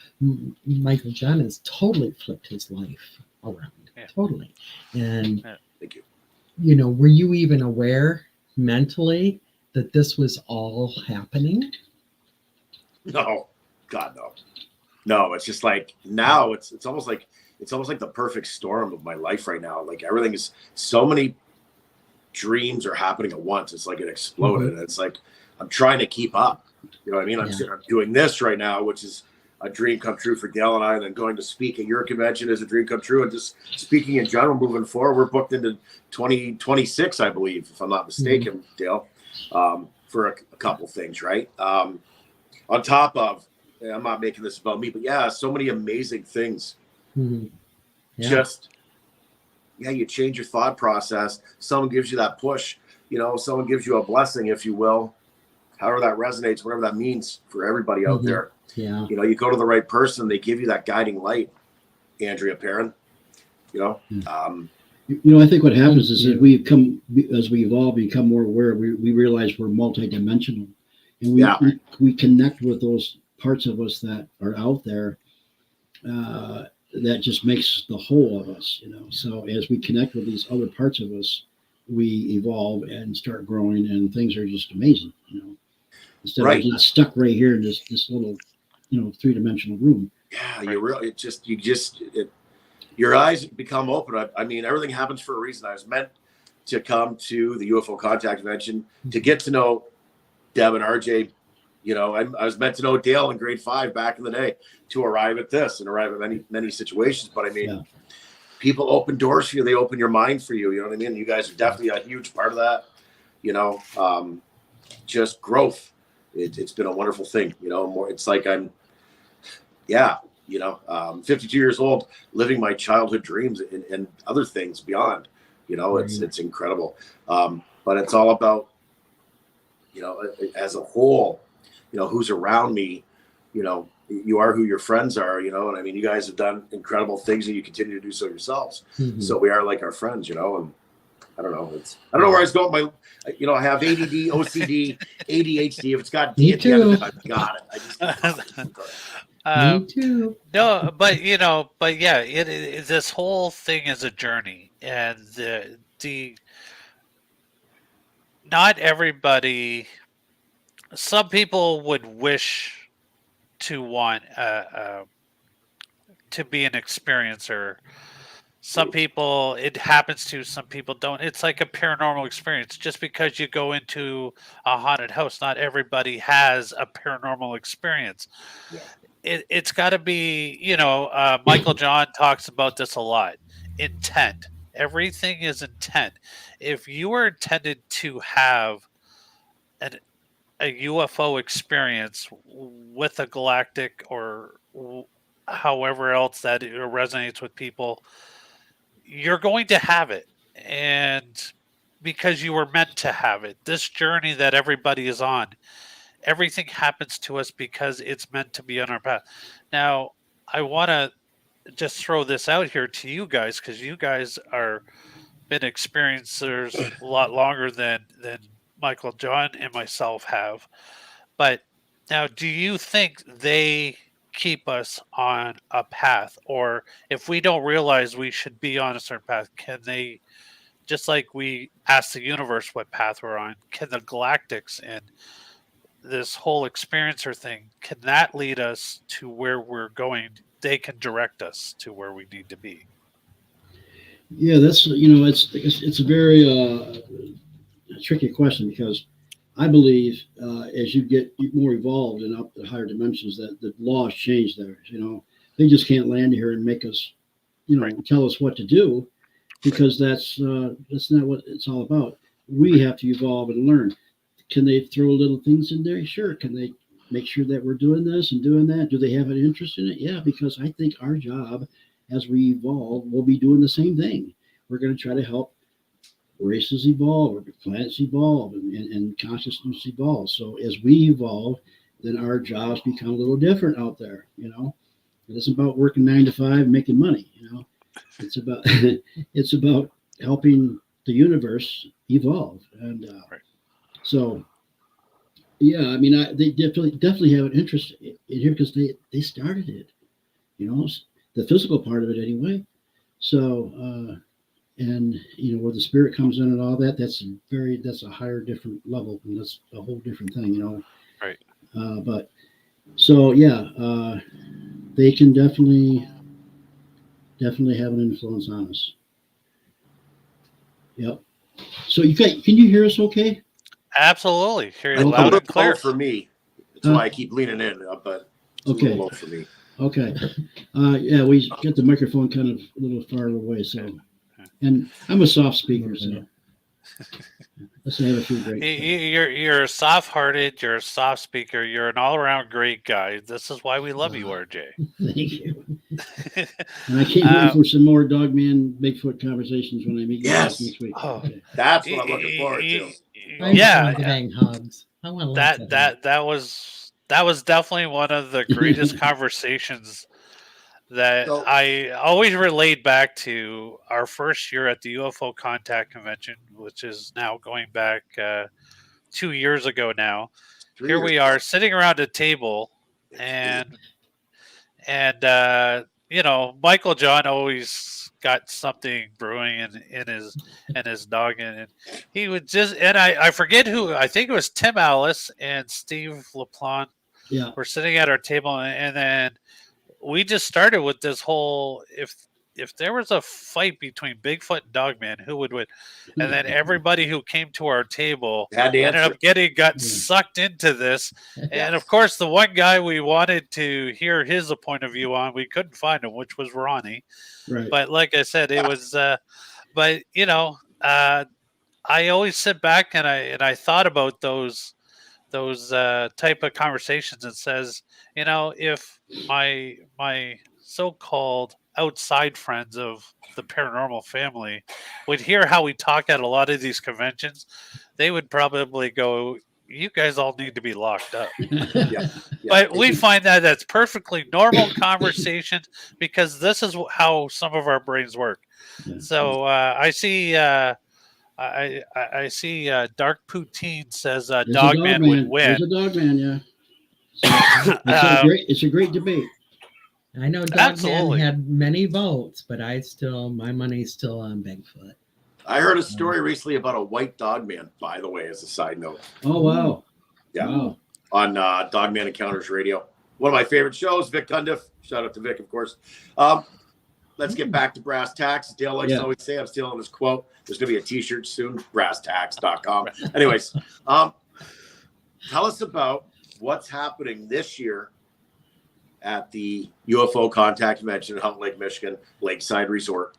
Michael John has totally flipped his life around. Yeah. Totally. And, Thank you. Were you even aware mentally that this was all happening? No, God, no. No, it's just like now it's almost like the perfect storm of my life right now. Like everything is, so many dreams are happening at once. It's like it exploded. Mm-hmm. And it's like I'm trying to keep up. You know what I mean? I'm doing this right now, which is a dream come true for Dale and I, and then going to speak at your convention is a dream come true. And just speaking in general, moving forward, we're booked into 2026, I believe, if I'm not mistaken, Dale, for a couple things, right? On top of, I'm not making this about me, but yeah, so many amazing things. Mm-hmm. Yeah. You change your thought process. Someone gives you that push, someone gives you a blessing, if you will, however that resonates, whatever that means for everybody out there. Yeah. You go to the right person, they give you that guiding light, Andrea Perrin, I think what happens is that as we evolve, become more aware, we realize we're multidimensional, and we connect with those parts of us that are out there, that just makes the whole of us, So as we connect with these other parts of us, we evolve and start growing, and things are just amazing, Instead of getting stuck right here in this little, 3-dimensional room. Yeah, your eyes become open. I mean, everything happens for a reason. I was meant to come to the UFO Contact Convention to get to know Deb and Arjay. I was meant to know Dale in grade 5 back in the day to arrive at this and arrive at many situations. But I mean, people open doors for you. They open your mind for you. You know what I mean? You guys are definitely a huge part of that. Just growth. It's been a wonderful thing. More. It's like I'm 52 years old, living my childhood dreams and other things beyond. It's incredible. But it's all about, as a whole. Who's around me, you are who your friends are, and I mean, you guys have done incredible things and you continue to do so yourselves. Mm-hmm. So we are like our friends, and I don't know. I don't know where I was going. I have ADD, OCD, ADHD. If it's got D at the end of it, I've got it. Me too. No, but yeah, this whole thing is a journey, and the not everybody. Some people would wish to want to be an experiencer. Some people, it happens to. Some people don't. It's like a paranormal experience. Just because you go into a haunted house, not everybody has a paranormal experience. Yeah. It's got to be, Michael John talks about this a lot. Intent. Everything is intent. If you were intended to have a UFO experience with a galactic or however else that it resonates with people, you're going to have it. And because you were meant to have it, this journey that everybody is on, everything happens to us because it's meant to be on our path. Now, I want to just throw this out here to you guys, because you guys are been experiencers a lot longer than Michael, John, and myself have. But now, do you think they keep us on a path, or if we don't realize we should be on a certain path, can they, just like we ask the universe what path we're on, can the galactics and this whole experiencer thing, can that lead us to where we're going? They can direct us to where we need to be. Yeah, that's it's a very tricky question, because I believe as you get more evolved and up to higher dimensions, that the laws change there. They just can't land here and make us, Right. tell us what to do, because that's not what it's all about. We have to evolve and learn. Can they throw little things in there? Sure. Can they make sure that we're doing this and doing that? Do they have an interest in it? Yeah, because I think our job as we evolve, we'll be doing the same thing. We're going to try to help races evolve, or planets evolve, and consciousness evolve. So as we evolve, then our jobs become a little different out there. It isn't about working 9 to 5, making money. It's about it's about helping the universe evolve. And Right. so, yeah, I mean, they definitely have an interest in here, because they started it. The physical part of it anyway. So, and where the spirit comes in and all that, that's a higher, different level, and that's a whole different thing. Right. But so yeah, they can definitely have an influence on us. Yep. So can you hear us okay? Absolutely. Hear you Okay. loud A and little clear. low for me. That's why I keep leaning in, but it's a Okay. little low for me. Okay. Yeah, we get the microphone kind of a little far away, so. And I'm a soft speaker, so. Let's have a few great. You're soft-hearted. You're a soft speaker. You're an all-around great guy. This is why we love you, RJ. Thank you. And I can't wait for some more Dogman Bigfoot conversations when I meet you guys next week. Oh. Okay. That's what I'm looking forward to. Yeah, Getting hugs. I want lots of hugs. that was definitely one of the greatest conversations that So- I always relate back to our first year at the UFO Contact Convention, which is now going back 2 years ago now. 3 Here years. we are sitting around a table, and Michael John always got something brewing in his noggin, and he would just, and I forget who, I think it was Tim Alice and Steve LaPlante. Yeah. Were sitting at our table, and then we just started with this whole, if there was a fight between Bigfoot and Dogman, who would win? And then everybody who came to our table Had to ended answer. up got sucked into this. And of course, the one guy we wanted to hear his point of view on, we couldn't find him, which was Ronnie. Right. But like I said, it was. I always sit back and I thought about those type of conversations. It says, if my so-called outside friends of the paranormal family would hear how we talk at a lot of these conventions, they would probably go, you guys all need to be locked up. Yeah. But we find that that's perfectly normal conversations, because this is how some of our brains work. Yeah. So I see I see Dark Poutine says Dogman would win. There's a Dogman, yeah. So it's a great debate. I know Dogman had many votes, but my money's still on Bigfoot. I heard a story recently about a white Dogman, by the way, as a side note. Oh, wow. Yeah. Wow. On Dogman Encounters Radio. One of my favorite shows, Vic Cundiff. Shout out to Vic, of course. Let's get back to brass tacks. Dale likes to always say, I'm stealing his quote. There's going to be a t-shirt soon, brasstacks.com. Anyways, tell us about what's happening this year at the UFO Contact Convention in Houghton Lake, Michigan, Lakeside Resort.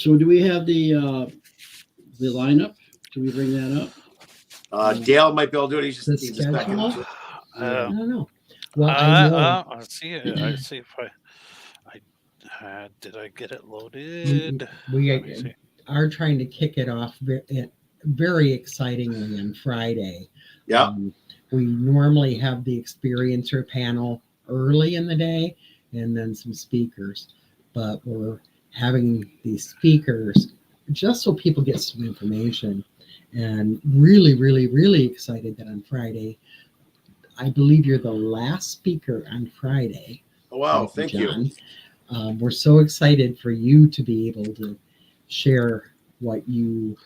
So do we have the lineup? Can we bring that up? Dale might be able to do it. He just The needs a second. schedule? I Uh, don't know. Well, I know. let's see. I see if I did. I get it loaded. We Let me see. are trying to kick it off very excitingly on Friday. Yeah. We normally have the experiencer panel early in the day and then some speakers, but we're having these speakers just so people get some information, and really, really, really excited that on Friday, I believe you're the last speaker on Friday. Oh, wow. Thank you. We're so excited for you to be able to share what you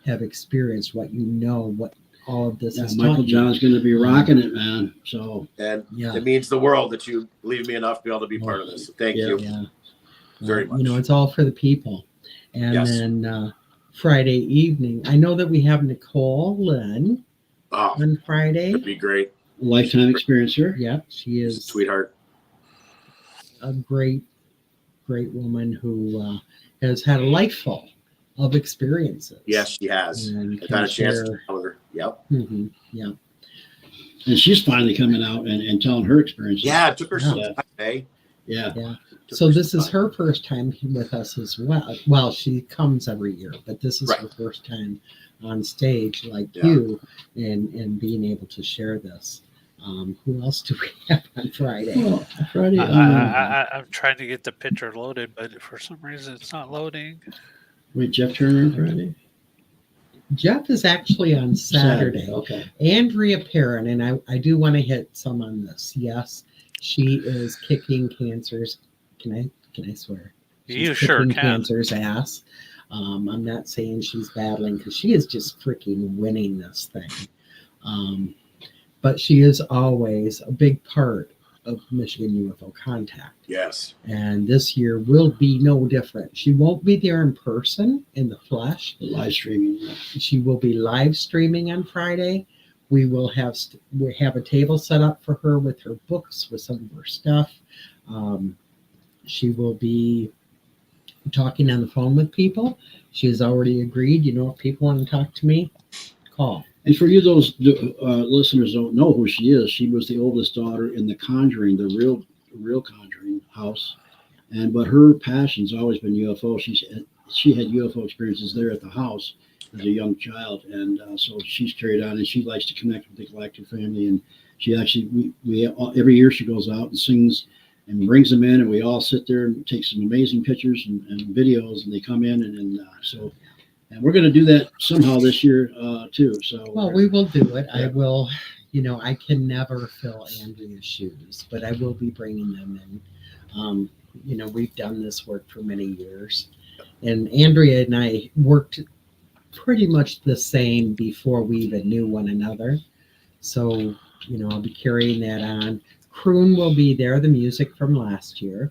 have experienced, what you know, what all of this is. Michael John's going to be rocking it, man. So and it means the world that you believe me enough to be able to be part of this. So thank you. Yeah. Very much. You know, it's all for the people. And then Friday evening, I know that we have Nicole Lynn on Friday. That'd be great. Lifetime experiencer. Yep, she is sweetheart. A great woman who has had a life full of experiences. Yes, she has. And I've had a chance to tell her. Yep. Mm-hmm. Yep. And she's finally coming out and telling her experiences. Yeah, it took her some time, eh? Yeah. So this is her first time with us as well. Well, she comes every year, but this is her first time on stage like you and being able to share this. Who else do we have on Friday? Well, Friday. I'm trying to get the picture loaded, but for some reason it's not loading. Wait, Jeff Turner on Friday? Jeff is actually on Saturday. Okay. Andrea Perrin, and I do want to hit some on this. Yes, she is kicking cancer's. Can I swear? You sure can. Cancer's ass. I'm not saying she's battling because she is just freaking winning this thing. But she is always a big part of Michigan UFO Contact. Yes. And this year will be no different. She won't be there in person, in the flesh. Live streaming. She will be live streaming on Friday. We will have a table set up for her with her books, with some of her stuff. She will be talking on the phone with people. She has already agreed. You know, if people want to talk to me, call. And for you, those listeners don't know who she is. She was the oldest daughter in the Conjuring, the real Conjuring house. But her passion's always been UFO. She had UFO experiences there at the house as a young child, and so she's carried on. And she likes to connect with the Galactic family. And she actually, we every year she goes out and sings and brings them in, and we all sit there and take some amazing pictures and videos. And they come in, and we're going to do that somehow this year too. So we will do it. Yeah. I will. You know, I can never fill Andrea's shoes, but I will be bringing them in. You know, we've done this work for many years, and Andrea and I worked pretty much the same before we even knew one another. So, you know, I'll be carrying that on. Kroon will be there, the music from last year,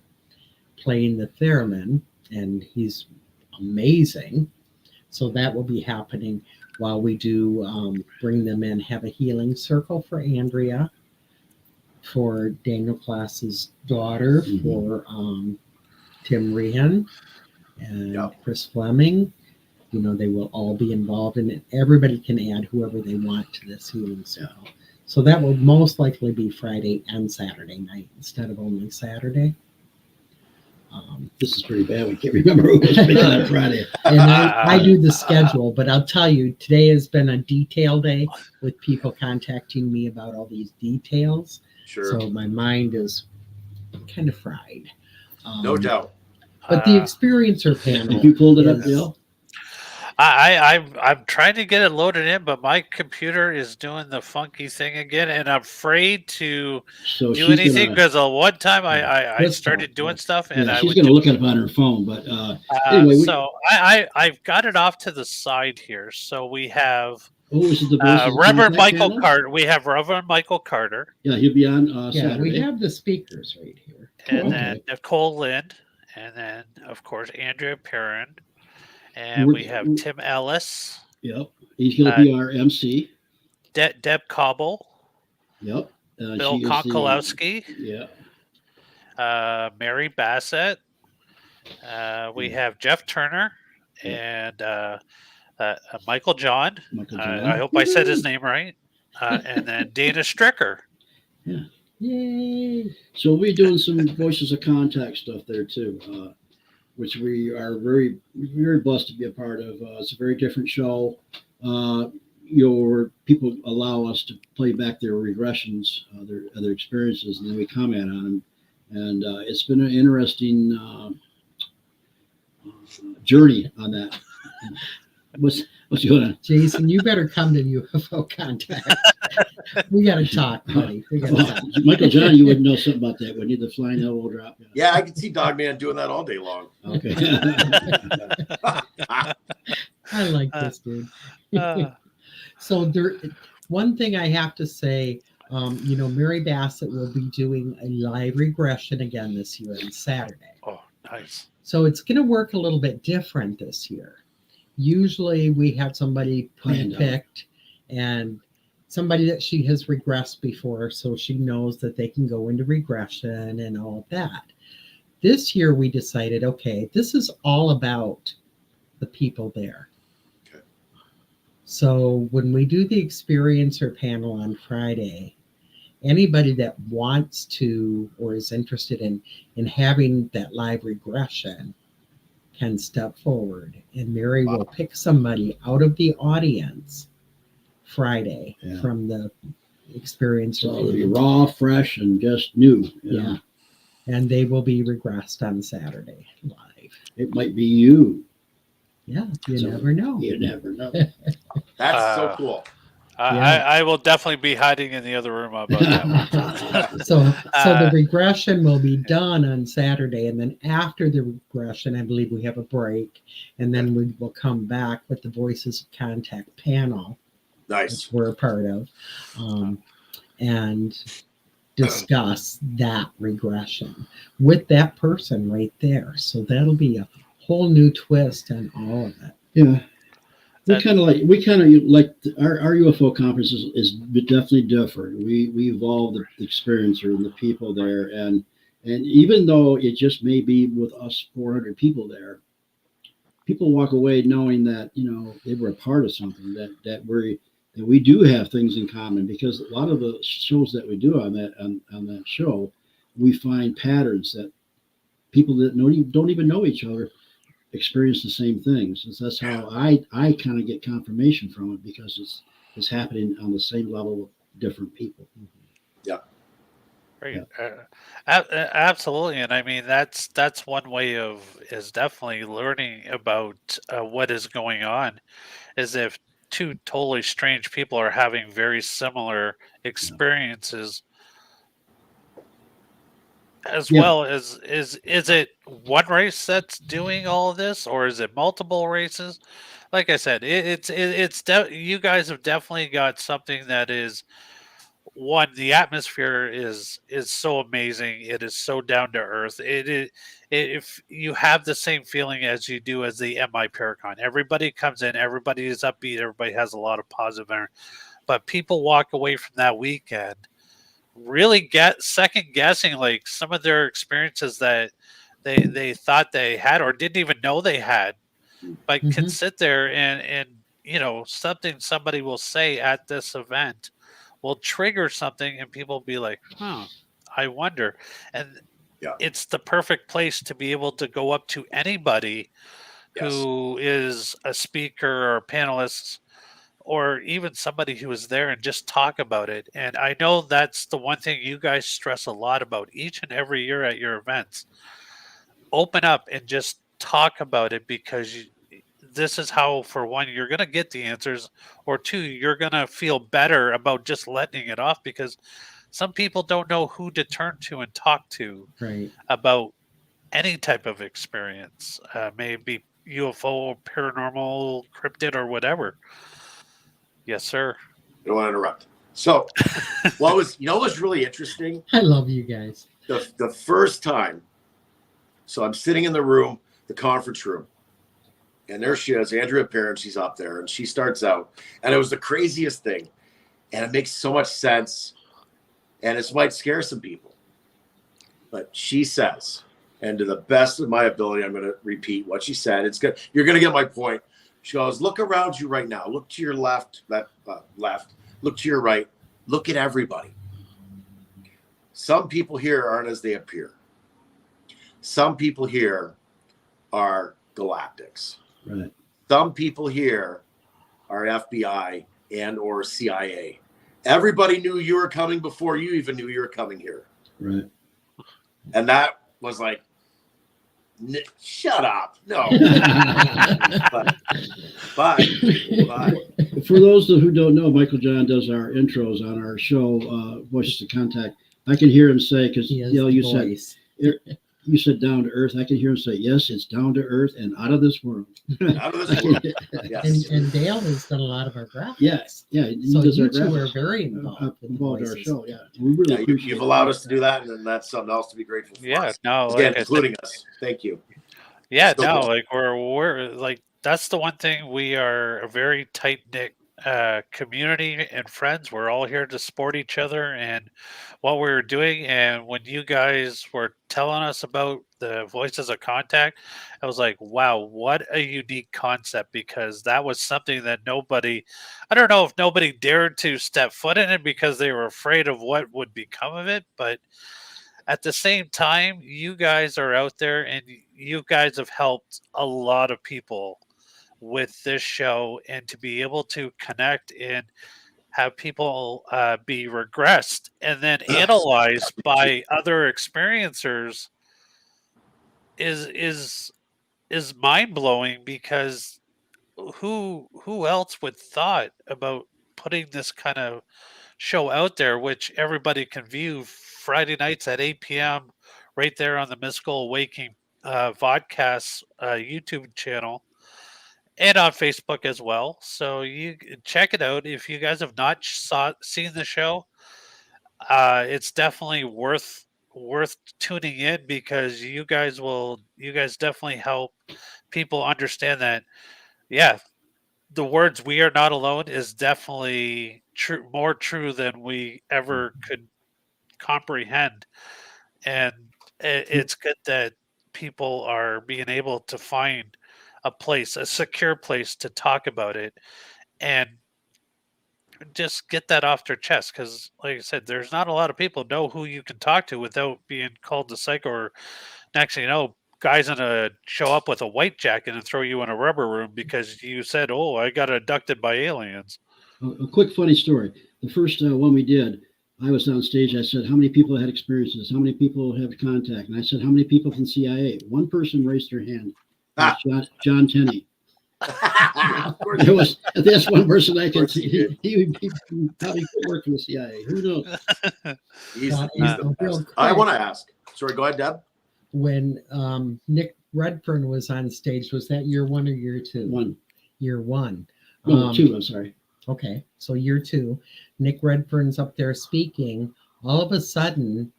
playing the theremin, and he's amazing. So that will be happening while we do bring them in, have a healing circle for Andrea, for Daniel Klass's daughter, for Tim Rehan and Chris Fleming. You know, they will all be involved in it. Everybody can add whoever they want to this healing circle. So that will most likely be Friday and Saturday night instead of only Saturday. This is pretty bad. We can't remember who was speaking on Friday. And I do the schedule, but I'll tell you, today has been a detail day with people contacting me about all these details. Sure. So my mind is kind of fried. No doubt. But the experiencer panel. Have you pulled it up, Dale? I'm trying to get it loaded in, but my computer is doing the funky thing again, and I'm afraid to do anything because one time I started doing stuff, and she's going to look it up on her phone. But anyway, so I've got it off to the side here. So we have Reverend Michael Carter. We have Reverend Michael Carter. Yeah, he'll be on Saturday. We have the speakers right here, and then Nicole Lind, and then of course Andrea Perrin. And we have Tim Ellis. Yep. He's going to be our MC. Deb Cobble. Yep. Bill Konkolowski. Yeah. Mary Bassett. We have Jeff Turner. and Michael John. Michael John. I hope I said his name right. And then Dana Stricker. Yeah. Yay! So we'll be doing some Voices of Contact stuff there too, which we are very, very blessed to be a part of. It's a very different show. Where people allow us to play back their regressions, their experiences, and then we comment on them. And it's been an interesting journey on that. What's going on? Jason, you better come to UFO Contact. We got to talk, buddy. Michael John, you would know something about that. We need the flying elbow drop. Yeah, I can see Dogman doing that all day long. Okay. I like this, dude. So one thing I have to say, Mary Bassett will be doing a live regression again this year on Saturday. Oh, nice. So it's going to work a little bit different this year. Usually we have somebody picked and somebody that she has regressed before, so she knows that they can go into regression and all of that. This year we decided, okay, this is all about the people there. So when we do the experiencer panel on Friday, anybody that wants to or is interested in having that live regression can step forward, and Mary will pick somebody out of the audience Friday from the experiencer. So it'll be raw, fresh, and just new. Yeah. And they will be regressed on Saturday live. It might be you. Yeah, you never know. You never know. That's so cool. I will definitely be hiding in the other room about that one. So the regression will be done on Saturday, and then after the regression, I believe we have a break, and then we will come back with the Voices of Contact panel. Nice. Which we're a part of, and discuss that regression with that person right there. So that'll be a whole new twist on all of it. Yeah. We kind of like our UFO conference is definitely different. We evolve the experiencer and the people there, and even though it just may be with us 400 people there, people walk away knowing that they were a part of something, that we do have things in common, because a lot of the shows that we do on that show, we find patterns that people that don't even know each other experience the same things. And so that's how I kind of get confirmation from it, because it's happening on the same level with different people. Yeah. Right. Yeah. Absolutely. And I mean, that's one way is definitely learning about what is going on, is if two totally strange people are having very similar experiences. As well as is it one race that's doing all of this, or is it multiple races? Like I said, you guys have definitely got something that is one. The atmosphere is so amazing. It is so down to earth. If you have the same feeling as you do as the MI Paracon, everybody comes in, everybody is upbeat, everybody has a lot of positive energy, but people walk away from that weekend really get second guessing like some of their experiences that they thought they had or didn't even know they had, but can sit there and something somebody will say at this event will trigger something, and people will be like, I wonder. And it's the perfect place to be able to go up to anybody who is a speaker or panelist, or even somebody who is there, and just talk about it. And I know that's the one thing you guys stress a lot about each and every year at your events. Open up and just talk about it, because this is how, for one, you're going to get the answers, or two, you're going to feel better about just letting it off, because some people don't know who to turn to and talk to about any type of experience, maybe UFO, paranormal, cryptid, or whatever. Yes, sir. I don't want to interrupt. So, what was really interesting? I love you guys. The first time, so I'm sitting in the room, the conference room, and there she is, Andrea Parham. She's up there, and she starts out, and it was the craziest thing, and it makes so much sense, and it might scare some people, but she says, And to the best of my ability, I'm going to repeat what she said. It's good. You're going to get my point. She goes, look around you right now. Look to your left, left. Look to your right. Look at everybody. Some people here aren't as they appear. Some people here are galactics. Right. Some people here are FBI and or CIA. Everybody knew you were coming before you even knew you were coming here. Right. And that was like, shut up. No. but For those who don't know, Michael John does our intros on our show, Voices of Contact. I can hear him say, because you said down to earth. I can hear him say, yes, it's down to earth and out of this world. Out of this world. Yes. And Dale has done a lot of our graphics. Yes. Yeah. So you two are very involved in our show. Yeah. We really you've allowed us to do that, and then that's something else to be grateful for. Yeah. Us. No. Again, including us. Thank you. Yeah. So No. cool. Like we're like that's the one thing. We are a very tight knit community and friends. We're all here to support each other and what we were doing. And when you guys were telling us about the Voices of Contact, I was like, wow, what a unique concept, because that was something that I don't know if nobody dared to step foot in it because they were afraid of what would become of it. But at the same time, you guys are out there and you guys have helped a lot of people with this show, and to be able to connect and have people be regressed and then analyzed by other experiencers is mind-blowing, because who else would thought about putting this kind of show out there, which everybody can view Friday nights at 8 p.m. right there on the Mystical Awakening Vodcast YouTube channel. And on Facebook as well. So you check it out. If you guys have not seen the show, it's definitely worth tuning in, because you guys definitely help people understand that, yeah, the words "we are not alone" is definitely more true than we ever could comprehend. And it's good that people are being able to find a secure place to talk about it and just get that off their chest. Because like I said, there's not a lot of people know who you can talk to without being called the psycho, or next thing you know, guys gonna show up with a white jacket and throw you in a rubber room because you said, oh, I got abducted by aliens. A quick funny story. The first one we did, I was on stage. I said, how many people had experiences? How many people have contact? And I said, how many people from CIA? One person raised their hand. John Tenney. That's one person I can see. He probably could work for the CIA. Who knows? He's the best. I want to ask. Sorry, go ahead, Deb. When Nick Redfern was on stage, was that year one or year two? One. Year one. No, two. I'm sorry. Okay, so year two. Nick Redfern's up there speaking. All of a sudden,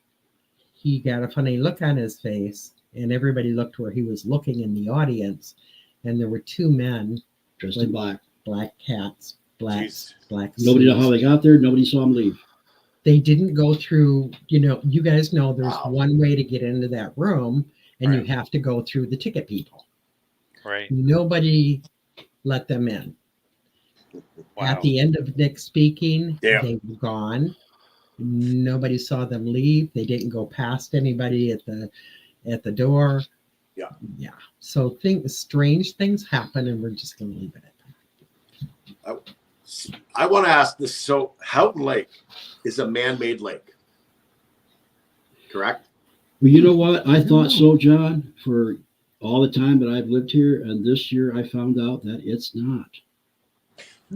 he got a funny look on his face, and everybody looked where he was looking in the audience, and there were two men dressed in black hats, black Nobody know how they got there. Nobody saw them leave. They didn't go through, you guys know there's one way to get into that room, and you have to go through the ticket people. Right. Nobody let them in. Wow. At the end of Nick speaking, they were gone. Nobody saw them leave. They didn't go past anybody at the door. Yeah. So strange things happen, and we're just going to leave it at that. I want to ask this. So Houghton Lake is a man-made lake, correct? Well, you know what? I thought so, John, for all the time that I've lived here, and this year I found out that it's not.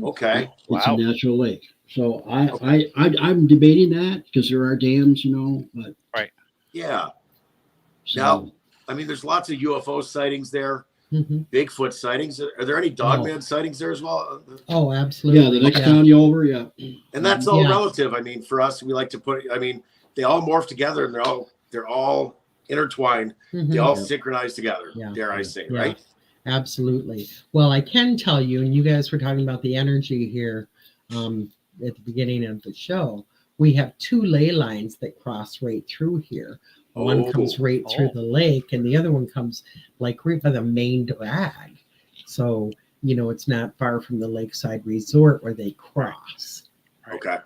Okay. It's a natural lake. So I'm debating that because there are dams, but right. Yeah. So, now, I mean, there's lots of UFO sightings there. Mm-hmm. Bigfoot sightings. Are there any dogman sightings there as well? Oh, absolutely. Yeah, the next county over, yeah. And that's all relative. I mean, for us, we like to put. I mean, they all morph together, and they're all intertwined. Mm-hmm. They all synchronize together. Yeah. Dare I say, right? Absolutely. Well, I can tell you, and you guys were talking about the energy here at the beginning of the show. We have two ley lines that cross right through here. One comes right through the lake, and the other one comes like right by the main drag. So, it's not far from the Lakeside Resort where they cross. Okay.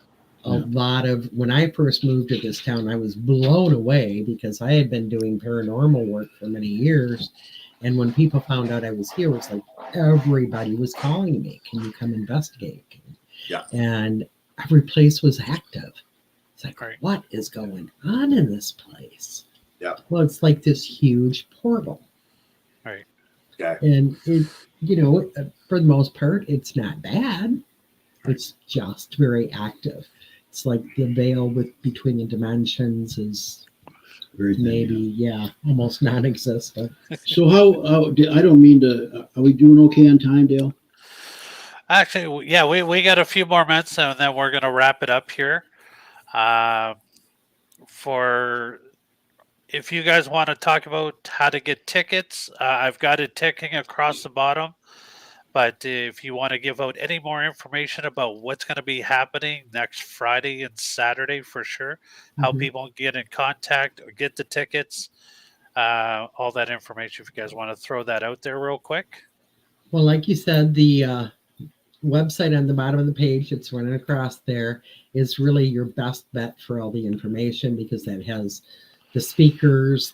A lot of, when I first moved to this town, I was blown away because I had been doing paranormal work for many years. And when people found out I was here, it was like everybody was calling me, can you come investigate? Yeah. And every place was active. It's like, what is going on in this place? Yeah. Well, it's like this huge portal. Right. Okay. And it, for the most part, it's not bad. It's just very active. It's like the veil between the dimensions is almost non-existent. So I don't mean to, are we doing okay on time, Dale? Actually, yeah, we got a few more minutes, and then we're going to wrap it up here. For if you guys want to talk about how to get tickets, I've got it ticking across the bottom. But if you want to give out any more information about what's going to be happening next Friday and Saturday, for sure, how people get in contact or get the tickets, all that information, if you guys want to throw that out there real quick. Well, like you said, the website on the bottom of the page that's running across there is really your best bet for all the information, because that has the speakers,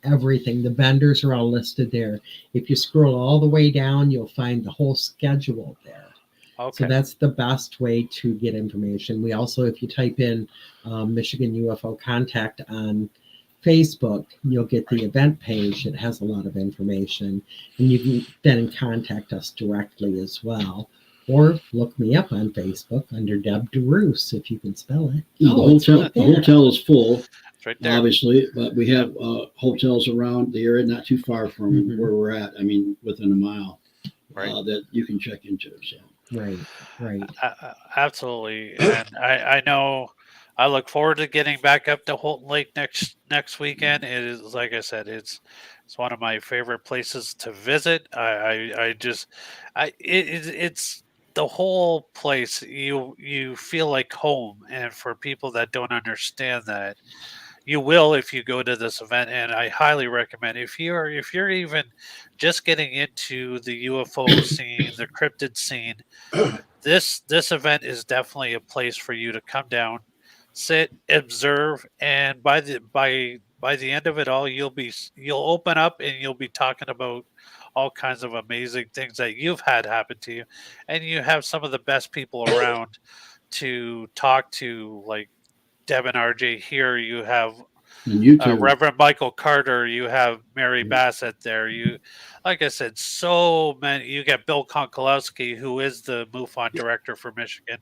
everything. The vendors are all listed there. If you scroll all the way down, you'll find the whole schedule there. Okay. So that's the best way to get information. We also, if you type in Michigan UFO Contact on Facebook, you'll get the event page. It has a lot of information, and you can then contact us directly as well. Or look me up on Facebook under Deb DeRousse, if you can spell it. No, the hotel is full. Right there. Obviously, but we have hotels around the area, not too far from where we're at. I mean, within a mile, that you can check into. So right. Absolutely, and I know. I look forward to getting back up to Houghton Lake next weekend. It is, like I said, it's one of my favorite places to visit. It's the whole place. You feel like home, and for people that don't understand that, you will if you go to this event. And I highly recommend, if you're even just getting into the UFO scene, the cryptid scene, this event is definitely a place for you to come down, sit, observe, and by the end of it all, you'll open up and you'll be talking about all kinds of amazing things that you've had happen to you, and you have some of the best people around to talk to, like Deb and Arjay here. You have Reverend Michael Carter. You have Mary Bassett there. You, like I said, so many. You got Bill Konkolowski, who is the MUFON director for Michigan.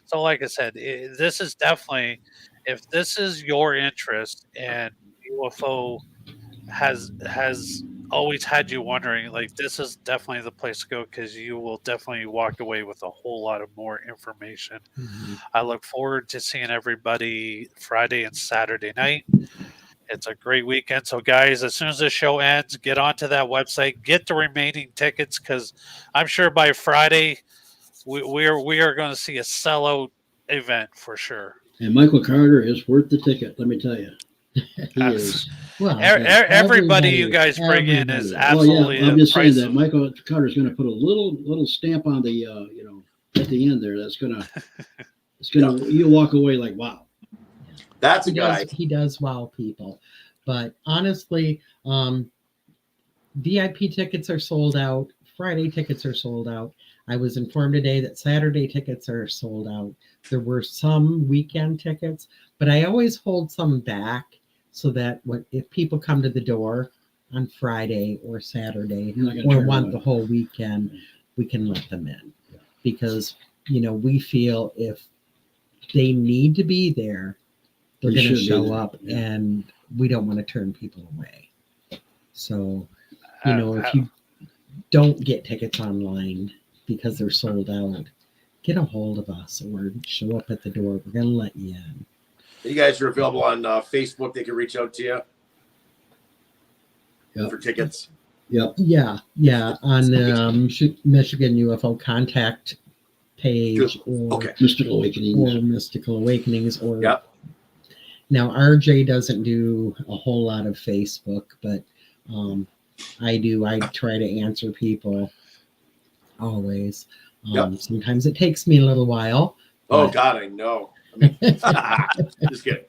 So, like I said, this is definitely, if this is your interest and UFO has always had you wondering, like, this is definitely the place to go, because you will definitely walk away with a whole lot of more information. I look forward to seeing everybody Friday and Saturday night. It's a great weekend. So, guys, as soon as the show ends, get onto that website, get the remaining tickets, because I'm sure by Friday we are going to see a sellout event for sure. And Michael Carter is worth the ticket, let me tell you. He is. Well, everybody you guys bring in is absolutely. I'm just saying that Michael Carter is going to put a little stamp on the at the end there. That's gonna you'll walk away like, wow. That's a guy. He does wow people. But honestly, VIP tickets are sold out. Friday tickets are sold out. I was informed today that Saturday tickets are sold out. There were some weekend tickets, but I always hold some back so that if people come to the door on Friday or Saturday or want the whole weekend, we can let them in. Because, we feel if they need to be there, they're going to show up, and we don't want to turn people away. So, if you don't get tickets online because they're sold out, get a hold of us or show up at the door. We're going to let you in. You guys are available on Facebook. They can reach out to you for tickets. Yep. Yeah. On the Michigan UFO Contact page or Mystical Awakenings. Or Mystical Awakenings. Or Now, RJ doesn't do a whole lot of Facebook, but I do. I try to answer people always. Yep. Sometimes it takes me a little while. Oh, God, I know. I mean, just kidding.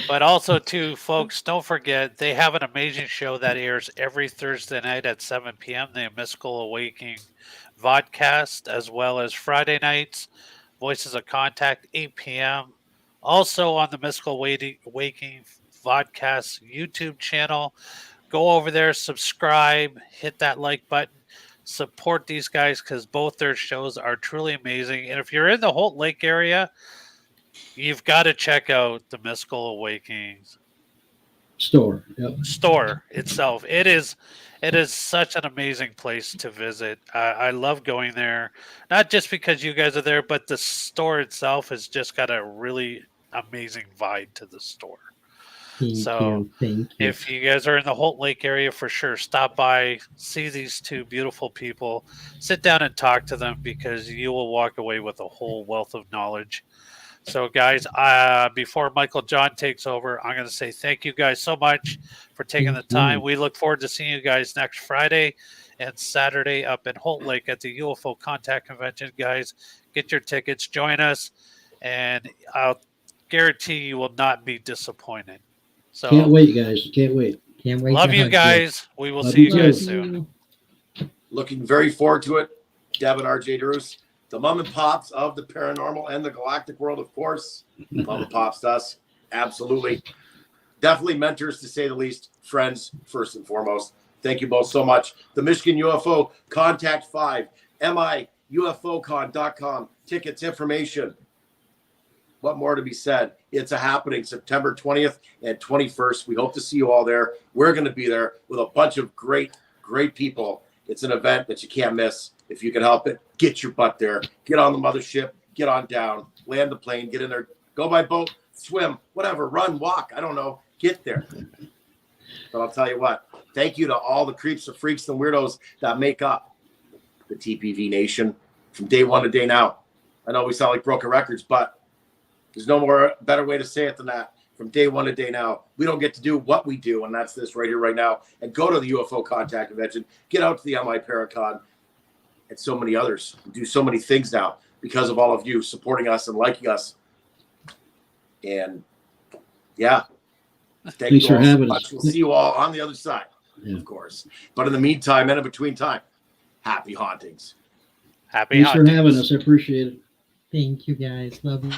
But also, too, folks, don't forget, they have an amazing show that airs every Thursday night at 7 p.m., the Mystical Awakening Vodcast, as well as Friday nights, Voices of Contact, 8 p.m. Also on the Mystical Awakening Vodcast YouTube channel. Go over there, subscribe, hit that like button, support these guys because both their shows are truly amazing. And if you're in the Houghton Lake area, you've got to check out the Mystical Awakenings Store. Yep. store itself. It is such an amazing place to visit. I love going there, not just because you guys are there, but the store itself has just got a really amazing vibe to the store. Thank you. If you guys are in the Houghton Lake area, for sure, stop by, see these two beautiful people, sit down and talk to them because you will walk away with a whole wealth of knowledge. So, guys, before Michael John takes over, I'm going to say thank you guys so much for taking the time. We look forward to seeing you guys next Friday and Saturday up in Houghton Lake at the UFO Contact Convention. Guys, get your tickets, join us, and I'll guarantee you will not be disappointed. So, Can't wait, guys. Can't wait. Can't wait. Love you guys. We will see you guys soon. Looking very forward to it. Deb and Arjay DeRousse, the mom and pops of the paranormal and the galactic world, of course. Mom and pops to us. Absolutely. Definitely mentors, to say the least. Friends, first and foremost. Thank you both so much. The Michigan UFO Contact 5, MIUFOcon.com. Tickets, information. What more to be said? It's a happening September 20th and 21st. We hope to see you all there. We're going to be there with a bunch of great people. It's an event that you can't miss. If you can help it, get your butt there. Get on the mothership. Get on down. Land the plane. Get in there. Go by boat. Swim. Whatever. Run. Walk. I don't know. Get there. But I'll tell you what. Thank you to all the creeps, the freaks, and weirdos that make up the TPV Nation from day one to day now. I know we sound like broken records, but there's no more better way to say it than that. From day one to day now, we don't get to do what we do, and that's this right here, right now. And go to the UFO Contact Convention. Get out to the MI Paracon and so many others. We do so many things now because of all of you supporting us and liking us. And yeah, thanks for having us. We'll see you all on the other side, of course. But in the meantime and in between time, happy hauntings. Happy hauntings. Thanks for having us. I appreciate it. Thank you, guys. Love you.